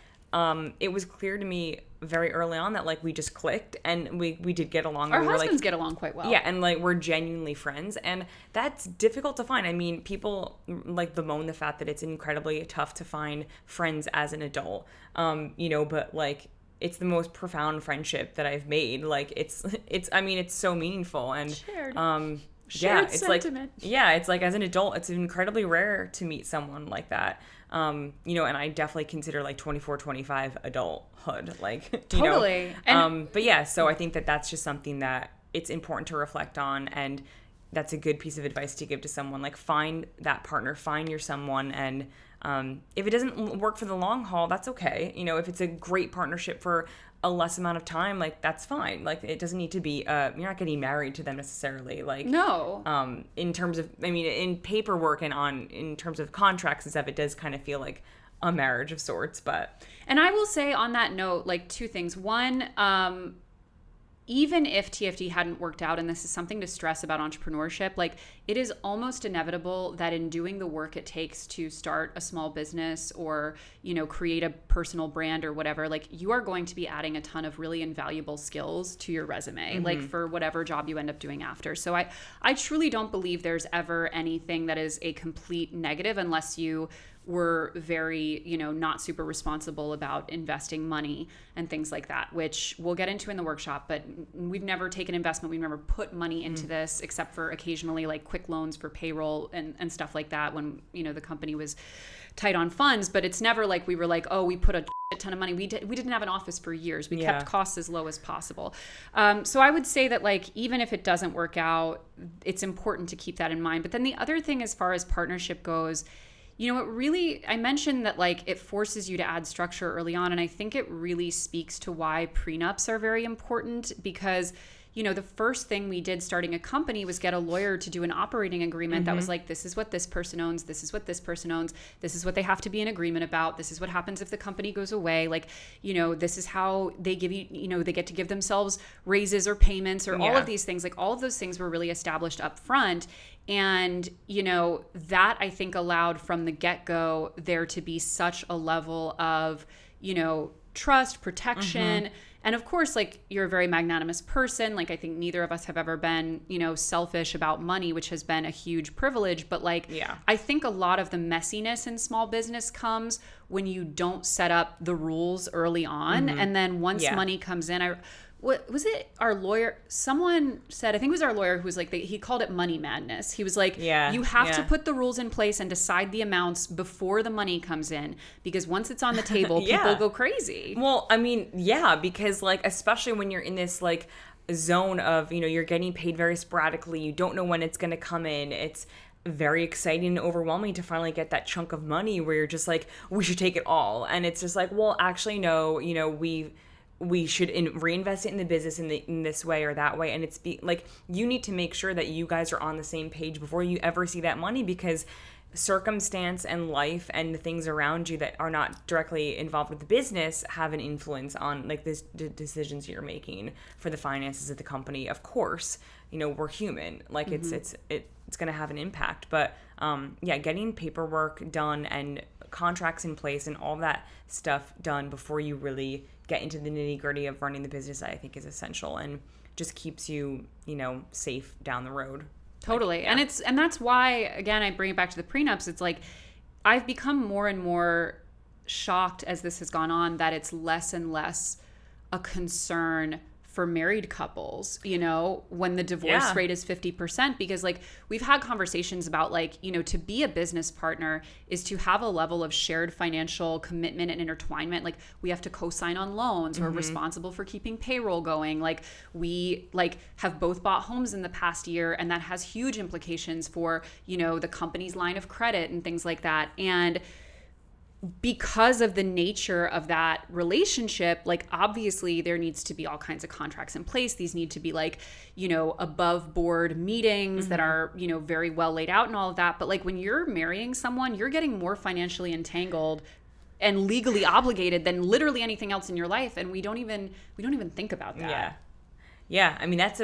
Speaker 2: it was clear to me very early on that like we just clicked and we did get along.
Speaker 1: Our husbands get along quite well.
Speaker 2: Yeah, and like we're genuinely friends, and that's difficult to find. I mean, people like bemoan the fact that it's incredibly tough to find friends as an adult. But like it's the most profound friendship that I've made. Like it's so meaningful and
Speaker 1: shared
Speaker 2: it's
Speaker 1: sentiment.
Speaker 2: It's like as an adult, it's incredibly rare to meet someone like that. And I definitely consider like 24, 25 adulthood, like,
Speaker 1: totally.
Speaker 2: But yeah, so I think that that's just something that it's important to reflect on. And that's a good piece of advice to give to someone, like find that partner, find your someone. And, if it doesn't work for the long haul, that's okay. If it's a great partnership for a less amount of time, like that's fine. Like it doesn't need to be you're not getting married to them necessarily, like
Speaker 1: no.
Speaker 2: In terms of in paperwork and in terms of contracts and stuff, it does kind of feel like a marriage of sorts. But
Speaker 1: and I will say on that note, like two things. One, even if TFD hadn't worked out, and this is something to stress about entrepreneurship, like it is almost inevitable that in doing the work it takes to start a small business or, create a personal brand or whatever, like you are going to be adding a ton of really invaluable skills to your resume, like for whatever job you end up doing after. So I truly don't believe there's ever anything that is a complete negative unless you were very, not super responsible about investing money and things like that, which we'll get into in the workshop. But we've never taken investment. We've never put money into this except for occasionally like quick loans for payroll and stuff like that when, the company was tight on funds. But it's never like we were like, oh, we put a ton of money. We didn't have an office for years. We kept costs as low as possible. So I would say that like, even if it doesn't work out, it's important to keep that in mind. But then the other thing as far as partnership goes, I mentioned that like it forces you to add structure early on. And I think it really speaks to why prenups are very important because, the first thing we did starting a company was get a lawyer to do an operating agreement that was like, this is what this person owns. This is what this person owns. This is what they have to be in agreement about. This is what happens if the company goes away. Like, this is how they give you, they get to give themselves raises or payments or all of these things. Like all of those things were really established up front. And, that I think allowed from the get-go there to be such a level of, trust, protection. And of course, like you're a very magnanimous person. Like I think neither of us have ever been, selfish about money, which has been a huge privilege. But like, I think a lot of the messiness in small business comes when you don't set up the rules early on. And then once money comes in, what was it? Our lawyer, someone said, I think it was our lawyer who was like, he called it money madness. He was like, you have to put the rules in place and decide the amounts before the money comes in, because once it's on the table, people go crazy.
Speaker 2: Well, I mean, because like, especially when you're in this like zone of, you're getting paid very sporadically, you don't know when it's going to come in. It's very exciting and overwhelming to finally get that chunk of money where you're just like, we should take it all. And it's just like, well, actually, no, we should reinvest it in the business in this way or that way. And it's like, you need to make sure that you guys are on the same page before you ever see that money, because circumstance and life and the things around you that are not directly involved with the business have an influence on like the decisions you're making for the finances of the company. Of course, we're human, like it's going to have an impact, but getting paperwork done and contracts in place and all that stuff done before you really get into the nitty-gritty of running the business, I think is essential and just keeps you, safe down the road.
Speaker 1: Totally. Like, and that's why, again, I bring it back to the prenups. It's like, I've become more and more shocked as this has gone on that it's less and less a concern for married couples, when the divorce rate is 50%, because like we've had conversations about like, to be a business partner is to have a level of shared financial commitment and intertwinement. Like we have to co-sign on loans. We're responsible for keeping payroll going. Like we like have both bought homes in the past year, and that has huge implications for, the company's line of credit and things like that. And because of the nature of that relationship, like obviously there needs to be all kinds of contracts in place. These need to be like, you know, above board meetings that are, you know, very well laid out and all of that. But like when you're marrying someone, you're getting more financially entangled and legally obligated than literally anything else in your life. And we don't even think about that.
Speaker 2: Yeah. Yeah. I mean, that's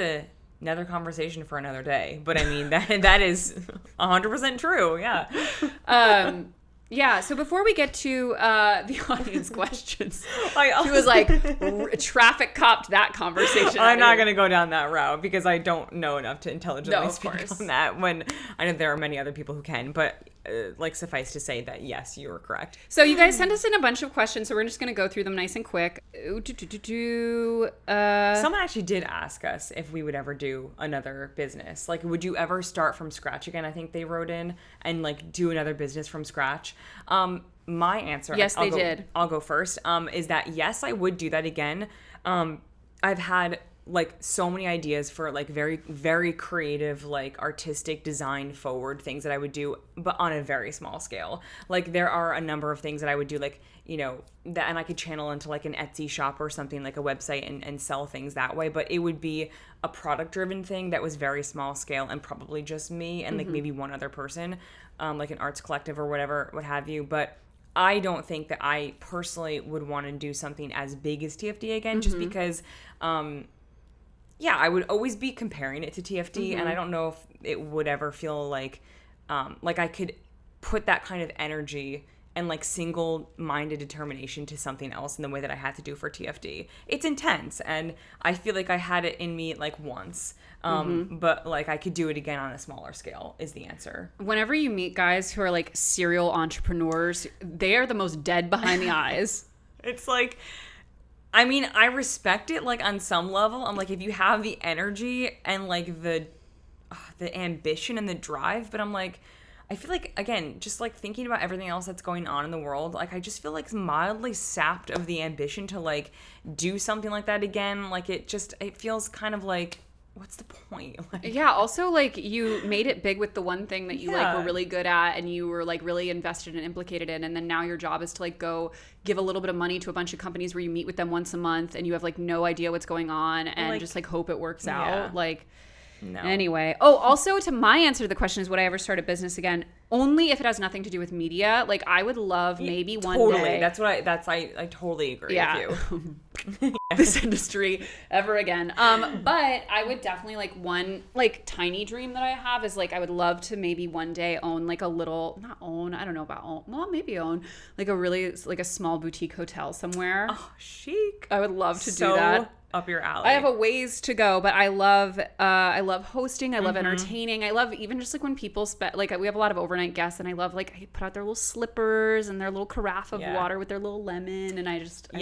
Speaker 2: another conversation for another day. But I mean, that is 100% true. Yeah.
Speaker 1: Yeah, so before we get to the audience questions, she was like, traffic copped that conversation.
Speaker 2: I'm not going to go down that route because I don't know enough to intelligently speak
Speaker 1: course.
Speaker 2: on that when I know there are many other people who can. But like suffice to say that, yes, you were correct.
Speaker 1: So you guys sent us in a bunch of questions, so we're just going to go through them nice and quick.
Speaker 2: Someone actually did ask us if we would ever do another business. Like, would you ever start from scratch again? I think they wrote in and like do another business from scratch. My answer,
Speaker 1: yes, they did.
Speaker 2: I'll go first. Is that yes, I would do that again. I've had like so many ideas for like very, very creative, like artistic design forward things that I would do, but on a very small scale. Like there are a number of things that I would do, like, you know, that, and I could channel into like an Etsy shop or something, like a website, and sell things that way. But it would be a product driven thing that was very small scale and probably just me and like maybe one other person, like an arts collective or whatever, what have you. But I don't think that I personally would want to do something as big as TFD again, just because, yeah, I would always be comparing it to TFD, and I don't know if it would ever feel like I could put that kind of energy and like single-minded determination to something else in the way that I had to do for TFD. It's intense, and I feel like I had it in me like once, but like I could do it again on a smaller scale is the answer.
Speaker 1: Whenever you meet guys who are like serial entrepreneurs, they are the most dead behind the eyes.
Speaker 2: It's like, I mean, I respect it like on some level. I'm like, if you have the energy and like the ambition and the drive, but I'm like, I feel like, again, just like thinking about everything else that's going on in the world, like I just feel like mildly sapped of the ambition to like do something like that again. Like it feels kind of like, what's the point? Like,
Speaker 1: yeah, also like you made it big with the one thing that you like were really good at and you were like really invested and implicated in, and then now your job is to like go give a little bit of money to a bunch of companies where you meet with them once a month and you have like no idea what's going on and like, just like hope it works out. Like, no. Anyway. Oh, also to my answer to the question is, would I ever start a business again? Only if it has nothing to do with media. Like I would love maybe one day.
Speaker 2: I totally agree with you.
Speaker 1: This industry ever again. But I would definitely like one like tiny dream that I have is like I would love to maybe one day own like a little, not own, I don't know about own, well maybe own like a really like a small boutique hotel somewhere.
Speaker 2: Oh, chic.
Speaker 1: I would love to do that.
Speaker 2: Up your alley.
Speaker 1: I have a ways to go, but I love hosting. I love entertaining. I love even just like when people like we have a lot of overnight guests, and I love like I put out their little slippers and their little carafe of water with their little lemon, and I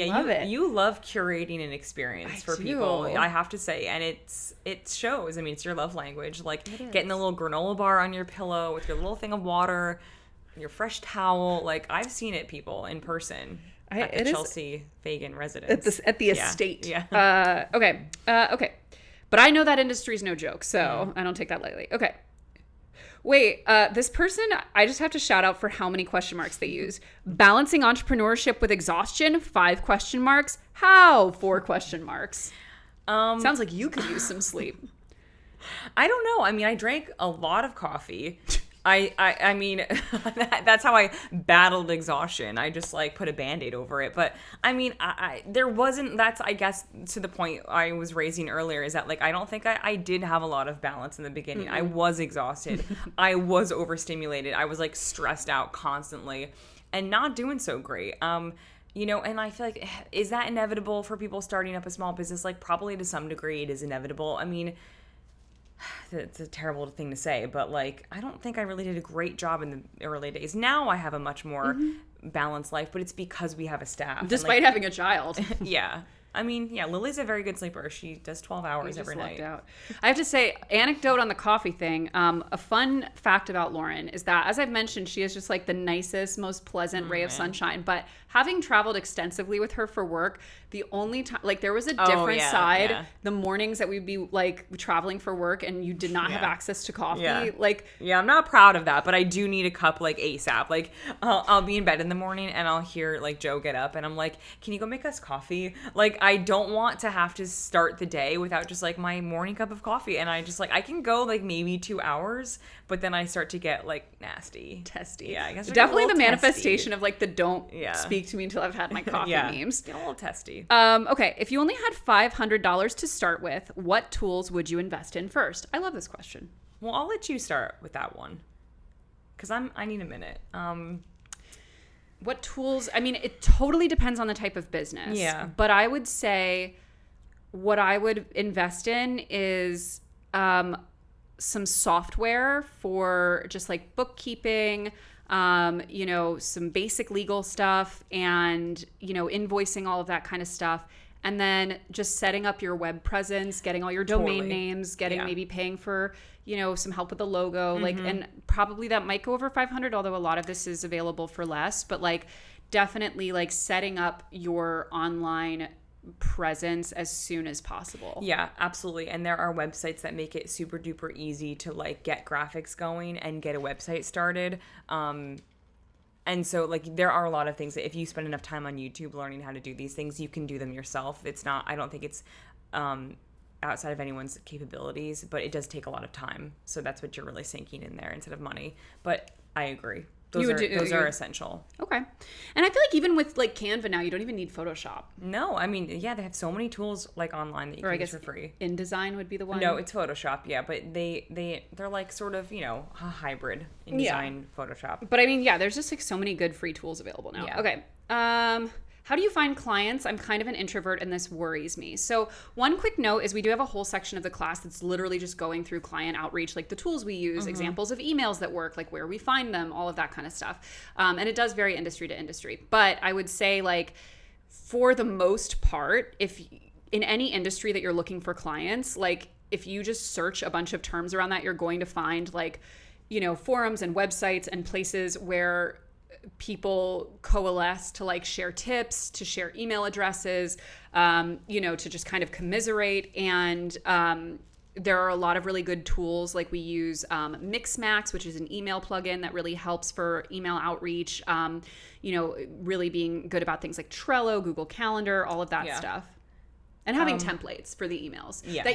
Speaker 1: love it.
Speaker 2: You love curating an experience for people. I have to say, and it shows. I mean, it's your love language. Like getting the little granola bar on your pillow with your little thing of water, your fresh towel. Like I've seen it, people, in person. At the Chelsea Fagan residence.
Speaker 1: At the estate. Yeah. Okay. But I know that industry's no joke, so I don't take that lightly. Okay. Wait, this person, I just have to shout out for how many question marks they use. Balancing entrepreneurship with exhaustion, 5 question marks. How? 4 question marks. Sounds like you could use some sleep.
Speaker 2: I don't know. I mean, I drank a lot of coffee. I mean, that's how I battled exhaustion. I just like put a Band-Aid over it. But I mean, there wasn't, that's, I guess, to the point I was raising earlier, is that like, I don't think I did have a lot of balance in the beginning. I was exhausted. I was overstimulated. I was like stressed out constantly and not doing so great. You know, and I feel like, is that inevitable for people starting up a small business? Like probably to some degree it is inevitable. I mean, it's a terrible thing to say, but like I don't think I really did a great job in the early days. Now I have a much more balanced life, but it's because we have a staff.
Speaker 1: Despite having a child.
Speaker 2: Yeah. I mean, yeah, Lily's a very good sleeper. She does 12 hours every night.
Speaker 1: Out. I have to say, anecdote on the coffee thing. A fun fact about Lauren is that, as I've mentioned, she is just like the nicest, most pleasant ray of sunshine. But having traveled extensively with her for work, the only time, like, there was a different side. The mornings that we'd be like traveling for work and you did not have access to coffee.
Speaker 2: Yeah, I'm not proud of that, but I do need a cup like ASAP. Like, I'll be in bed in the morning and I'll hear like Joe get up and I'm like, can you go make us coffee? Like, I don't want to have to start the day without just like my morning cup of coffee. And I just like, I can go like maybe 2 hours, but then I start to get like nasty.
Speaker 1: Testy.
Speaker 2: Yeah, I guess
Speaker 1: definitely the manifestation of like the don't speak to me until I've had my coffee memes.
Speaker 2: Get a little testy.
Speaker 1: Okay, if you only had $500 to start with, what tools would you invest in first? I love this question.
Speaker 2: Well, I'll let you start with that one because I need a minute.
Speaker 1: What tools? I mean, it totally depends on the type of business.
Speaker 2: Yeah.
Speaker 1: But I would say what I would invest in is some software for just like bookkeeping, some basic legal stuff and, invoicing, all of that kind of stuff. And then just setting up your web presence, getting all your domain names, maybe paying for, some help with the logo, and probably that might go over 500, although a lot of this is available for less, but like definitely like setting up your online presence as soon as possible.
Speaker 2: Yeah, absolutely. And there are websites that make it super duper easy to like get graphics going and get a website started. And so, like, there are a lot of things that if you spend enough time on YouTube learning how to do these things, you can do them yourself. It's not, I don't think it's outside of anyone's capabilities, but it does take a lot of time. So that's what you're really sinking in there instead of money. But I agree. Those are essential.
Speaker 1: Okay. And I feel like even with like Canva now, you don't even need Photoshop.
Speaker 2: No, I mean, yeah, they have so many tools like online that you can use for free.
Speaker 1: InDesign would be the one.
Speaker 2: No, it's Photoshop, yeah, but they're like sort of, a hybrid InDesign, Photoshop.
Speaker 1: But I mean, yeah, there's just like so many good free tools available now.
Speaker 2: Yeah.
Speaker 1: Okay. How do you find clients? I'm kind of an introvert and this worries me. So one quick note is we do have a whole section of the class that's literally just going through client outreach, like the tools we use, examples of emails that work, like where we find them, all of that kind of stuff. And it does vary industry to industry. But I would say like for the most part, if in any industry that you're looking for clients, like if you just search a bunch of terms around that, you're going to find like, forums and websites and places where people coalesce to like share tips, to share email addresses, to just kind of commiserate. And there are a lot of really good tools. Like we use Mixmax, which is an email plugin that really helps for email outreach, really being good about things like Trello, Google Calendar, all of that stuff. And having templates for the emails.
Speaker 2: Yeah.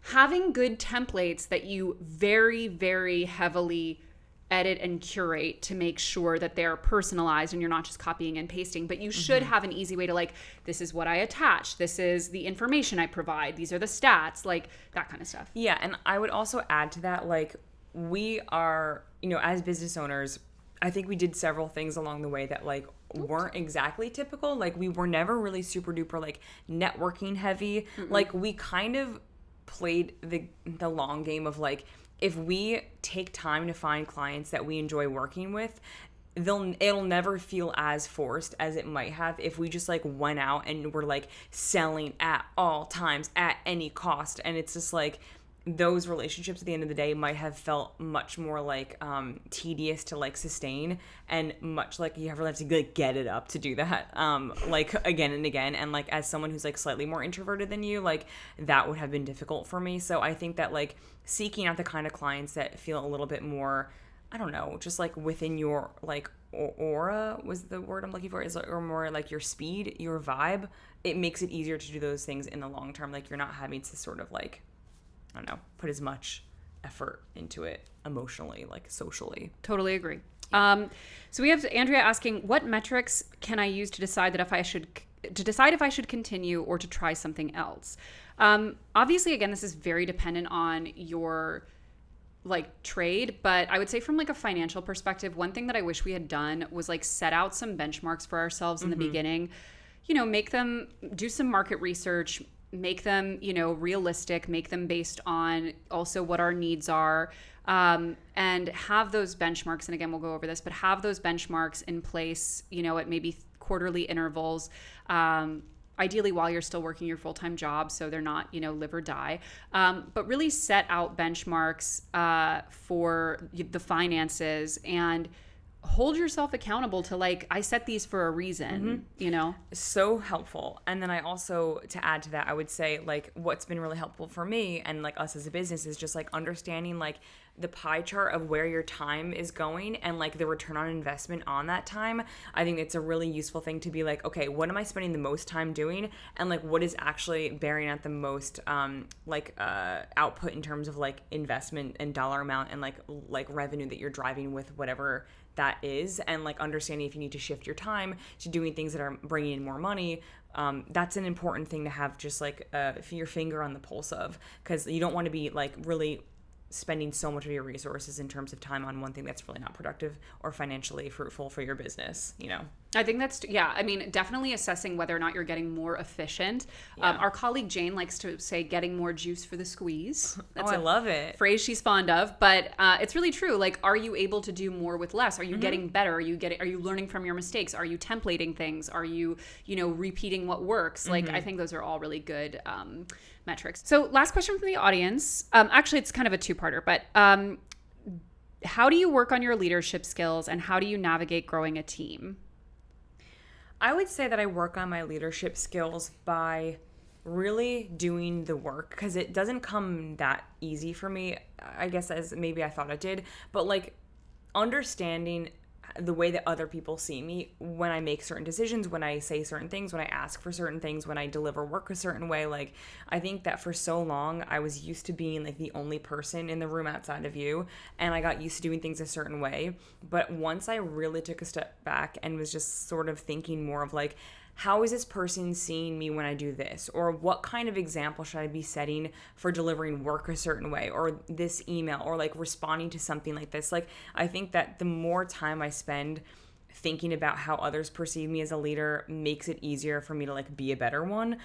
Speaker 1: Having good templates that you very, very heavily edit and curate to make sure that they're personalized and you're not just copying and pasting, but you should have an easy way to like, this is what I attach, this is the information I provide, these are the stats, like that kind of stuff.
Speaker 2: Yeah, and I would also add to that, like we are, as business owners, I think we did several things along the way that like weren't exactly typical. Like we were never really super duper like networking heavy. Like we kind of played the long game of like, if we take time to find clients that we enjoy working with, it'll never feel as forced as it might have if we just like went out and were like selling at all times at any cost. And it's just like those relationships at the end of the day might have felt much more like tedious to like sustain and much like you ever have to like get it up to do that like again and again. And like as someone who's like slightly more introverted than you, like that would have been difficult for me. So I think that like seeking out the kind of clients that feel a little bit more, I don't know, just like within your like aura was the word I'm looking for, is or more like your speed, your vibe, it makes it easier to do those things in the long term. Like you're not having to sort of like, I don't know, put as much effort into it emotionally, like socially.
Speaker 1: Totally agree. So we have Andrea asking, what metrics can I use to decide if I should continue or to try something else? Obviously, again, this is very dependent on your like trade, but I would say from like a financial perspective, one thing that I wish we had done was like set out some benchmarks for ourselves in the beginning, make them do some market research, make them, realistic, make them based on also what our needs are, and have those benchmarks. And again, we'll go over this, but have those benchmarks in place, at maybe quarterly intervals. ideally while you're still working your full-time job, so they're not, live or die. But really set out benchmarks for the finances and hold yourself accountable to like, I set these for a reason,
Speaker 2: So helpful. And then I also, to add to that, I would say like what's been really helpful for me and like us as a business is just like understanding like the pie chart of where your time is going and like the return on investment on that time. I think it's a really useful thing to be like, okay, what am I spending the most time doing? And like what is actually bearing out the most output in terms of like investment and dollar amount and like revenue that you're driving with whatever that is, and like understanding if you need to shift your time to doing things that are bringing in more money. That's an important thing to have just like your finger on the pulse of, because you don't want to be like really spending so much of your resources in terms of time on one thing that's really not productive or financially fruitful for your business,
Speaker 1: I think that's, I mean, definitely assessing whether or not you're getting more efficient. Yeah. Our colleague Jane likes to say getting more juice for the squeeze. That's
Speaker 2: I love it.
Speaker 1: Phrase she's fond of, but it's really true. Like, are you able to do more with less? Are you getting better? Are you learning from your mistakes? Are you templating things? Are you, repeating what works? Like, I think those are all really good metrics. So last question from the audience. Actually, it's kind of a two-parter, but how do you work on your leadership skills and how do you navigate growing a team?
Speaker 2: I would say that I work on my leadership skills by really doing the work, because it doesn't come that easy for me, I guess, as maybe I thought it did, but like understanding the way that other people see me when I make certain decisions, when I say certain things, when I ask for certain things, when I deliver work a certain way. Like, I think that for so long I was used to being like the only person in the room outside of you, and I got used to doing things a certain way. But once I really took a step back and was just sort of thinking more of like, how is this person seeing me when I do this? Or what kind of example should I be setting for delivering work a certain way? Or this email, or like responding to something like this? Like, I think that the more time I spend thinking about how others perceive me as a leader makes it easier for me to like be a better one,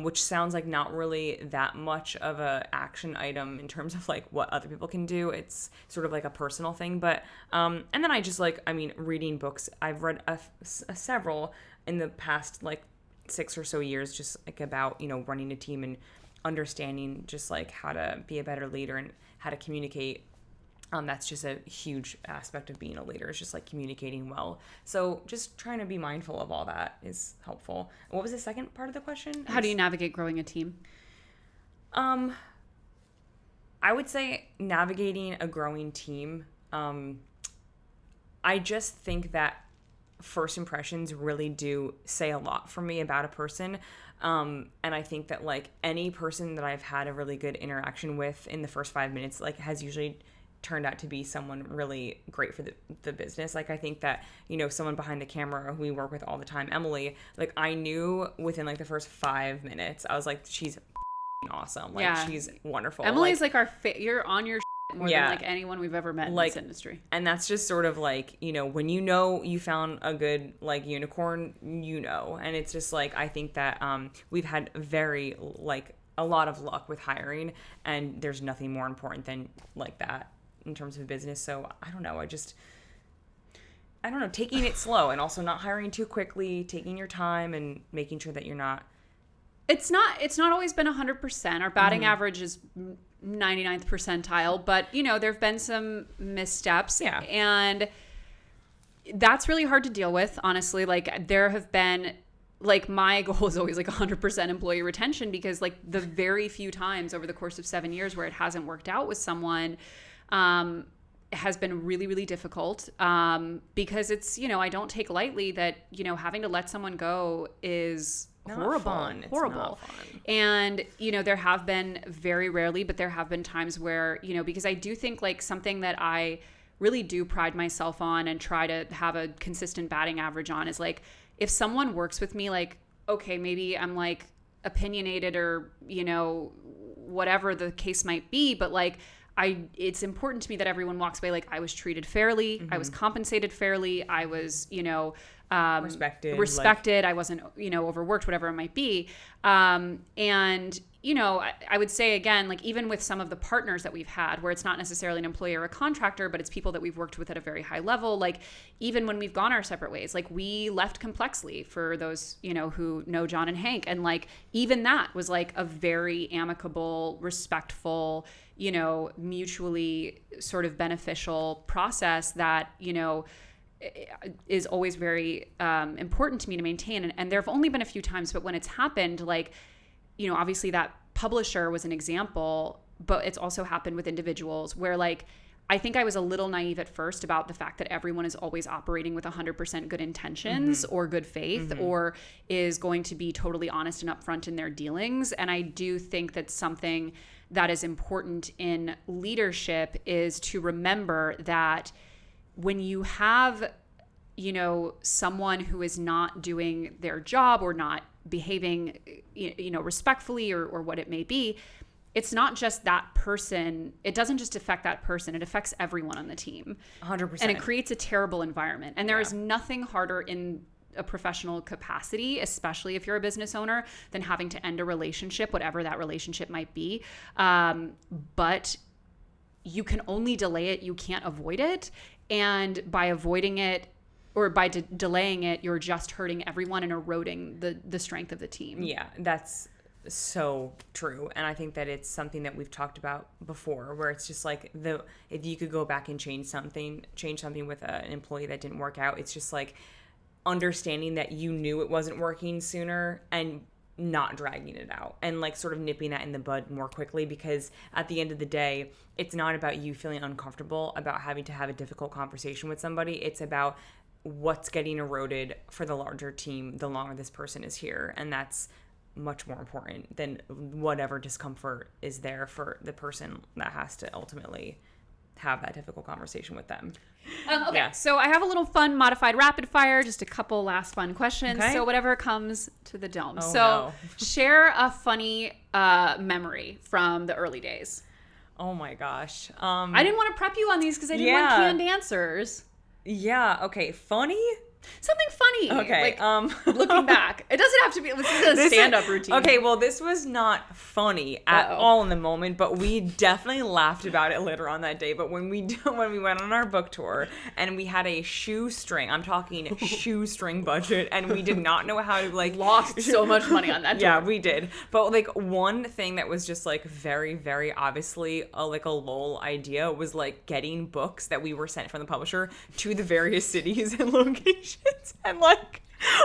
Speaker 2: which sounds like not really that much of a action item in terms of like what other people can do. It's sort of like a personal thing. But and then I just like, I mean, reading books. I've read several in the past like 6 or so years, just like about, running a team and understanding just like how to be a better leader and how to communicate. That's just a huge aspect of being a leader, is just like communicating well. So just trying to be mindful of all that is helpful. What was the second part of the question?
Speaker 1: How do you navigate growing a team?
Speaker 2: I would say navigating a growing team. I just think that first impressions really do say a lot for me about a person. And I think that like any person that I've had a really good interaction with in the first 5 minutes, like has usually turned out to be someone really great for the business. Like, I think that, someone behind the camera who we work with all the time, Emily, like I knew within like the first 5 minutes, I was like, she's awesome. Like, she's wonderful.
Speaker 1: Emily's like our you're on your more than like anyone we've ever met in this industry.
Speaker 2: And that's just sort of like, when you found a good like unicorn, and it's just like, I think that we've had very like a lot of luck with hiring, and there's nothing more important than like that in terms of business. So I don't know, taking it slow and also not hiring too quickly, taking your time and making sure that you're not.
Speaker 1: It's not always been 100%. Our batting average is 99th percentile, but there've been some missteps, and that's really hard to deal with, honestly. Like, there have been, like, my goal is always like 100% employee retention, because like the very few times over the course of 7 years where it hasn't worked out with someone has been really, really difficult, because it's, I don't take lightly that, having to let someone go is horrible.
Speaker 2: It's not fun.
Speaker 1: And, there have been, very rarely, but there have been times where, because I do think like something that I really do pride myself on and try to have a consistent batting average on is like, if someone works with me, like, okay, maybe I'm like opinionated or, whatever the case might be, but like, it's important to me that everyone walks away like I was treated fairly, I was compensated fairly, I was,
Speaker 2: respected.
Speaker 1: I wasn't, overworked, whatever it might be. And I would say again, like even with some of the partners that we've had where it's not necessarily an employee or a contractor, but it's people that we've worked with at a very high level, like even when we've gone our separate ways, like we left Complexly for those, who know John and Hank. And like, even that was like a very amicable, respectful, mutually sort of beneficial process that, is always very important to me to maintain. And there have only been a few times, but when it's happened, like, obviously that publisher was an example, but it's also happened with individuals where like, I think I was a little naive at first about the fact that everyone is always operating with 100% good intentions or good faith or is going to be totally honest and upfront in their dealings. And I do think that something that is important in leadership is to remember that when you have, someone who is not doing their job or not behaving, respectfully or what it may be, it's not just that person. It doesn't just affect that person. It affects everyone on the team.
Speaker 2: 100%.
Speaker 1: And it creates a terrible environment. And there is nothing harder in a professional capacity, especially if you're a business owner, than having to end a relationship, whatever that relationship might be. But you can only delay it. You can't avoid it. And by avoiding it, or by delaying it, you're just hurting everyone and eroding the strength of the team.
Speaker 2: Yeah, that's so true. And I think that it's something that we've talked about before, where it's just like if you could go back and change something with an employee that didn't work out, it's just like understanding that you knew it wasn't working sooner and not dragging it out and like sort of nipping that in the bud more quickly, because at the end of the day, it's not about you feeling uncomfortable about having to have a difficult conversation with somebody. It's about what's getting eroded for the larger team the longer this person is here. And that's much more important than whatever discomfort is there for the person that has to ultimately have that difficult conversation with them.
Speaker 1: Okay, so I have a little fun modified rapid fire, just a couple last fun questions.
Speaker 2: Okay.
Speaker 1: So whatever comes to the dome.
Speaker 2: No.
Speaker 1: Share a funny memory from the early days.
Speaker 2: Oh my gosh.
Speaker 1: I didn't want to prep you on these because I didn't want canned answers.
Speaker 2: Yeah. Okay. Funny?
Speaker 1: Something funny.
Speaker 2: Okay.
Speaker 1: Like, looking back. It doesn't have to be, this is a stand-up routine.
Speaker 2: Okay, well, this was not funny at all in the moment, but we definitely laughed about it later on that day. But when we went on our book tour and we had a shoestring budget, and we did not know how to like
Speaker 1: lost so much money on that tour.
Speaker 2: Yeah, we did. But like one thing that was just like very, very obviously a lol idea was like getting books that we were sent from the publisher to the various cities and locations. And like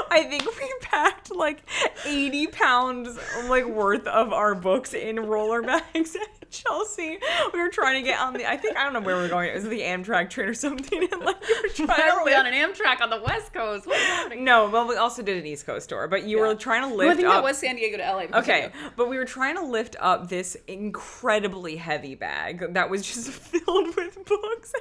Speaker 2: I think we packed like 80 pounds like worth of our books in roller bags at Chelsea. We were trying to get on I don't know where we were going. It was the Amtrak train or something. And like we were trying
Speaker 1: Why are we on an Amtrak on the West Coast? What's happening?
Speaker 2: No, well, we also did an East Coast tour, but you were trying to lift up.
Speaker 1: I think that was San Diego to LA.
Speaker 2: Okay, but we were trying to lift up this incredibly heavy bag that was just filled with books.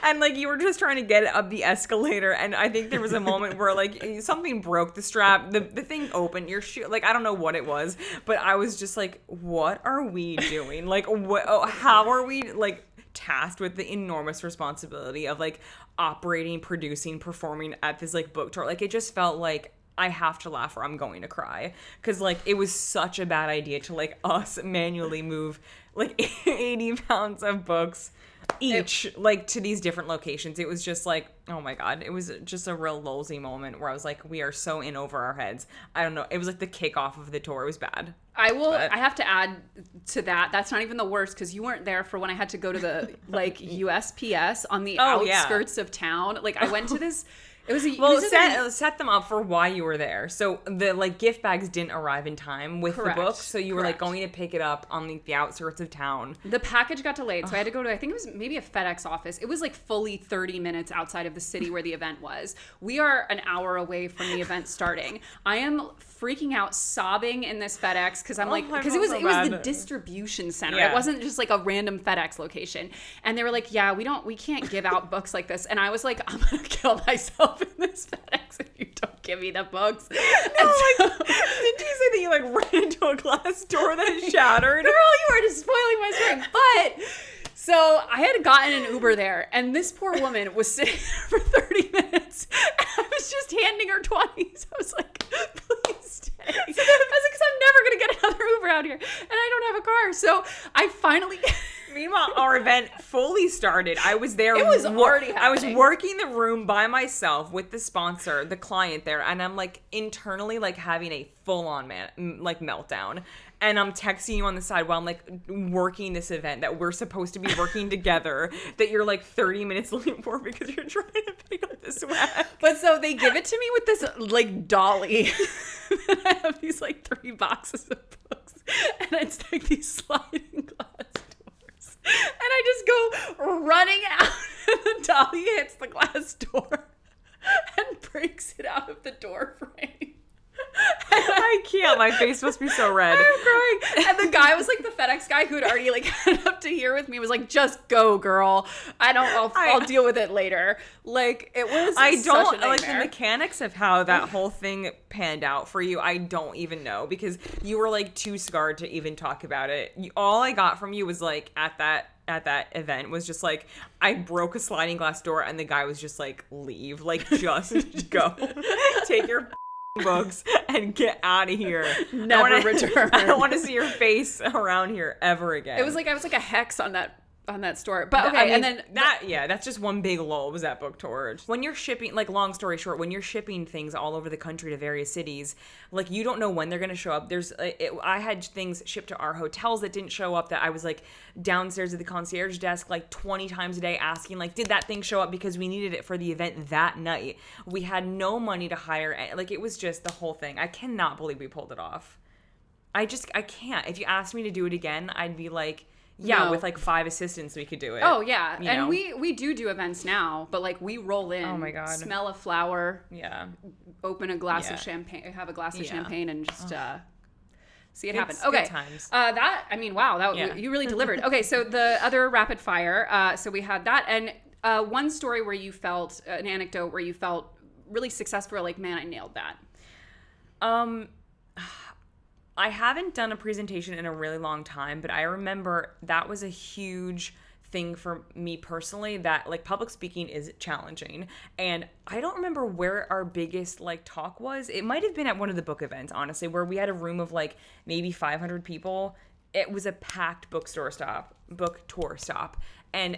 Speaker 2: And like you were just trying to get it up the escalator, and I think there was a moment where like something broke the strap, the thing opened, your shoe, like I don't know what it was, but I was just like, what are we doing? Like how are we like tasked with the enormous responsibility of like operating, producing, performing at this like book tour? Like it just felt like I have to laugh or I'm going to cry, because like it was such a bad idea to like us manually move like 80 pounds of books each like to these different locations. It was just like, oh my god, it was just a real lolsy moment where I was like, we are so in over our heads. I don't know, it was like the kickoff of the tour. It was bad.
Speaker 1: I have to add to that, that's not even the worst, because you weren't there for when I had to go to the like USPS on the outskirts of town. Like I went to this. It was
Speaker 2: set them up for why you were there. So the like gift bags didn't arrive in time with the book, so you were like going to pick it up on the outskirts of town.
Speaker 1: The package got delayed, so I had to go to, I think it was maybe a FedEx office. It was like fully 30 minutes outside of the city where the event was. We are an hour away from the event starting. I am freaking out, sobbing in this FedEx because I'm like, because it was the distribution center. Yeah. It wasn't just like a random FedEx location. And they were like, yeah, we can't give out books like this. And I was like, I'm gonna kill myself in this FedEx if you don't give me the books.
Speaker 2: Did you say that you like ran into a glass door that shattered?
Speaker 1: Girl, you are just spoiling my story. But so I had gotten an Uber there, and this poor woman was sitting there for 30 minutes. And I was just finally...
Speaker 2: Meanwhile, our event fully started. I was there.
Speaker 1: It was already happening.
Speaker 2: I was working the room by myself with the sponsor, the client there, and I'm like internally like having a full-on meltdown. And I'm texting you on the side while I'm like working this event that we're supposed to be working together that you're like 30 minutes late for because you're trying to pick up the swag.
Speaker 1: But so they give it to me with this like dolly. And I have these like 3 boxes of books. And it's like these sliding glass doors. And I just go running out and the dolly hits the glass door and breaks it out of the door frame.
Speaker 2: I can't. My face must be so red.
Speaker 1: I'm crying. And the guy was like the FedEx guy who had already like had up to here with me was like, just go, girl. I'll deal with it later. Like it was such a nightmare.
Speaker 2: Like the mechanics of how that whole thing panned out for you. I don't even know because you were like too scarred to even talk about it. All I got from you was like at that event was just like I broke a sliding glass door and the guy was just like, leave, like just go, take your books and get out of here.
Speaker 1: Never return.
Speaker 2: I don't want to see your face around here ever again.
Speaker 1: It was like I was like a hex on that store. But okay,
Speaker 2: I mean,
Speaker 1: and then
Speaker 2: that's just one big lull was that book tour. When you're shipping, like long story short, when you're shipping things all over the country to various cities, like you don't know when they're going to show up. I had things shipped to our hotels that didn't show up that I was like downstairs at the concierge desk like 20 times a day asking like, did that thing show up because we needed it for the event that night. We had no money to hire. Like it was just the whole thing. I cannot believe we pulled it off. I can't. If you asked me to do it again, I'd be like, yeah, no. With like 5 assistants, we could do it.
Speaker 1: Oh, yeah. And we do events now, but like we roll in.
Speaker 2: Oh, my God.
Speaker 1: Smell a flower.
Speaker 2: Yeah.
Speaker 1: Open a glass of champagne, have a glass of champagne and just see it happen.
Speaker 2: Okay.
Speaker 1: Good times. You really delivered. Okay, so the other rapid fire. So we had that. And one story where you felt, an anecdote where you felt really successful, like, man, I nailed that.
Speaker 2: I haven't done a presentation in a really long time, but I remember that was a huge thing for me personally, that like public speaking is challenging. And I don't remember where our biggest like talk was. It might have been at one of the book events, honestly, where we had a room of like maybe 500 people. It was a packed book tour stop. And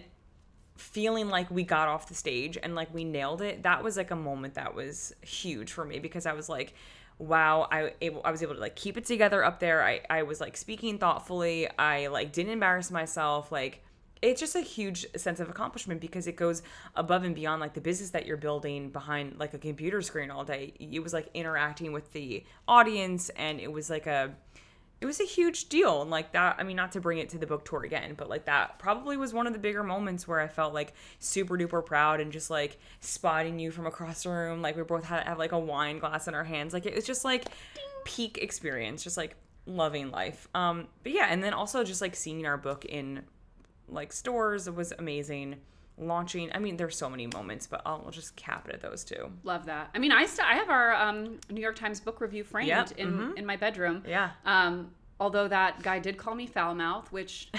Speaker 2: feeling like we got off the stage and like we nailed it, that was like a moment that was huge for me because I was like, wow, I was able to like keep it together up there. I was like speaking thoughtfully. I like didn't embarrass myself. Like it's just a huge sense of accomplishment because it goes above and beyond like the business that you're building behind like a computer screen all day. It was like interacting with the audience and it was a huge deal. And like that, I mean, not to bring it to the book tour again, but like that probably was one of the bigger moments where I felt like super duper proud and just like spotting you from across the room. Like we both have like a wine glass in our hands. Like it was just like peak experience, just like loving life. But yeah. And then also just like seeing our book in like stores was amazing. Launching, I mean, there's so many moments, but I'll just cap it at those two.
Speaker 1: Love that. I mean, I have our New York Times book review framed in my bedroom.
Speaker 2: Yeah.
Speaker 1: Although that guy did call me foul mouth, which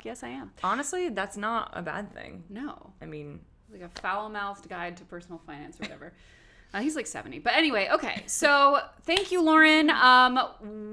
Speaker 1: yes, I am.
Speaker 2: Honestly, that's not a bad thing.
Speaker 1: No.
Speaker 2: I mean,
Speaker 1: like a foul mouthed guide to personal finance or whatever. He's like 70. But anyway, okay. So thank you, Lauren.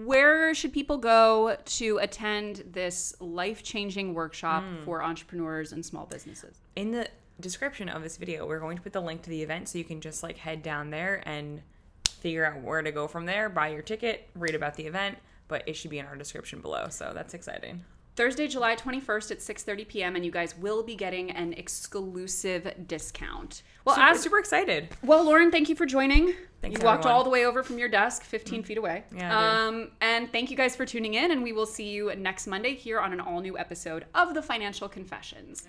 Speaker 1: Where should people go to attend this life-changing workshop for entrepreneurs and small businesses?
Speaker 2: In the description of this video, we're going to put the link to the event so you can just like head down there and figure out where to go from there, buy your ticket, read about the event, but it should be in our description below. So that's exciting.
Speaker 1: Thursday, July 21st at 6:30 p.m. and you guys will be getting an exclusive discount. Well,
Speaker 2: super excited.
Speaker 1: Well, Lauren, thank you for joining.
Speaker 2: Thanks,
Speaker 1: you walked
Speaker 2: everyone.
Speaker 1: all the way over from your desk, 15 feet away.
Speaker 2: Yeah,
Speaker 1: and thank you guys for tuning in, and we will see you next Monday here on an all-new episode of The Financial Confessions.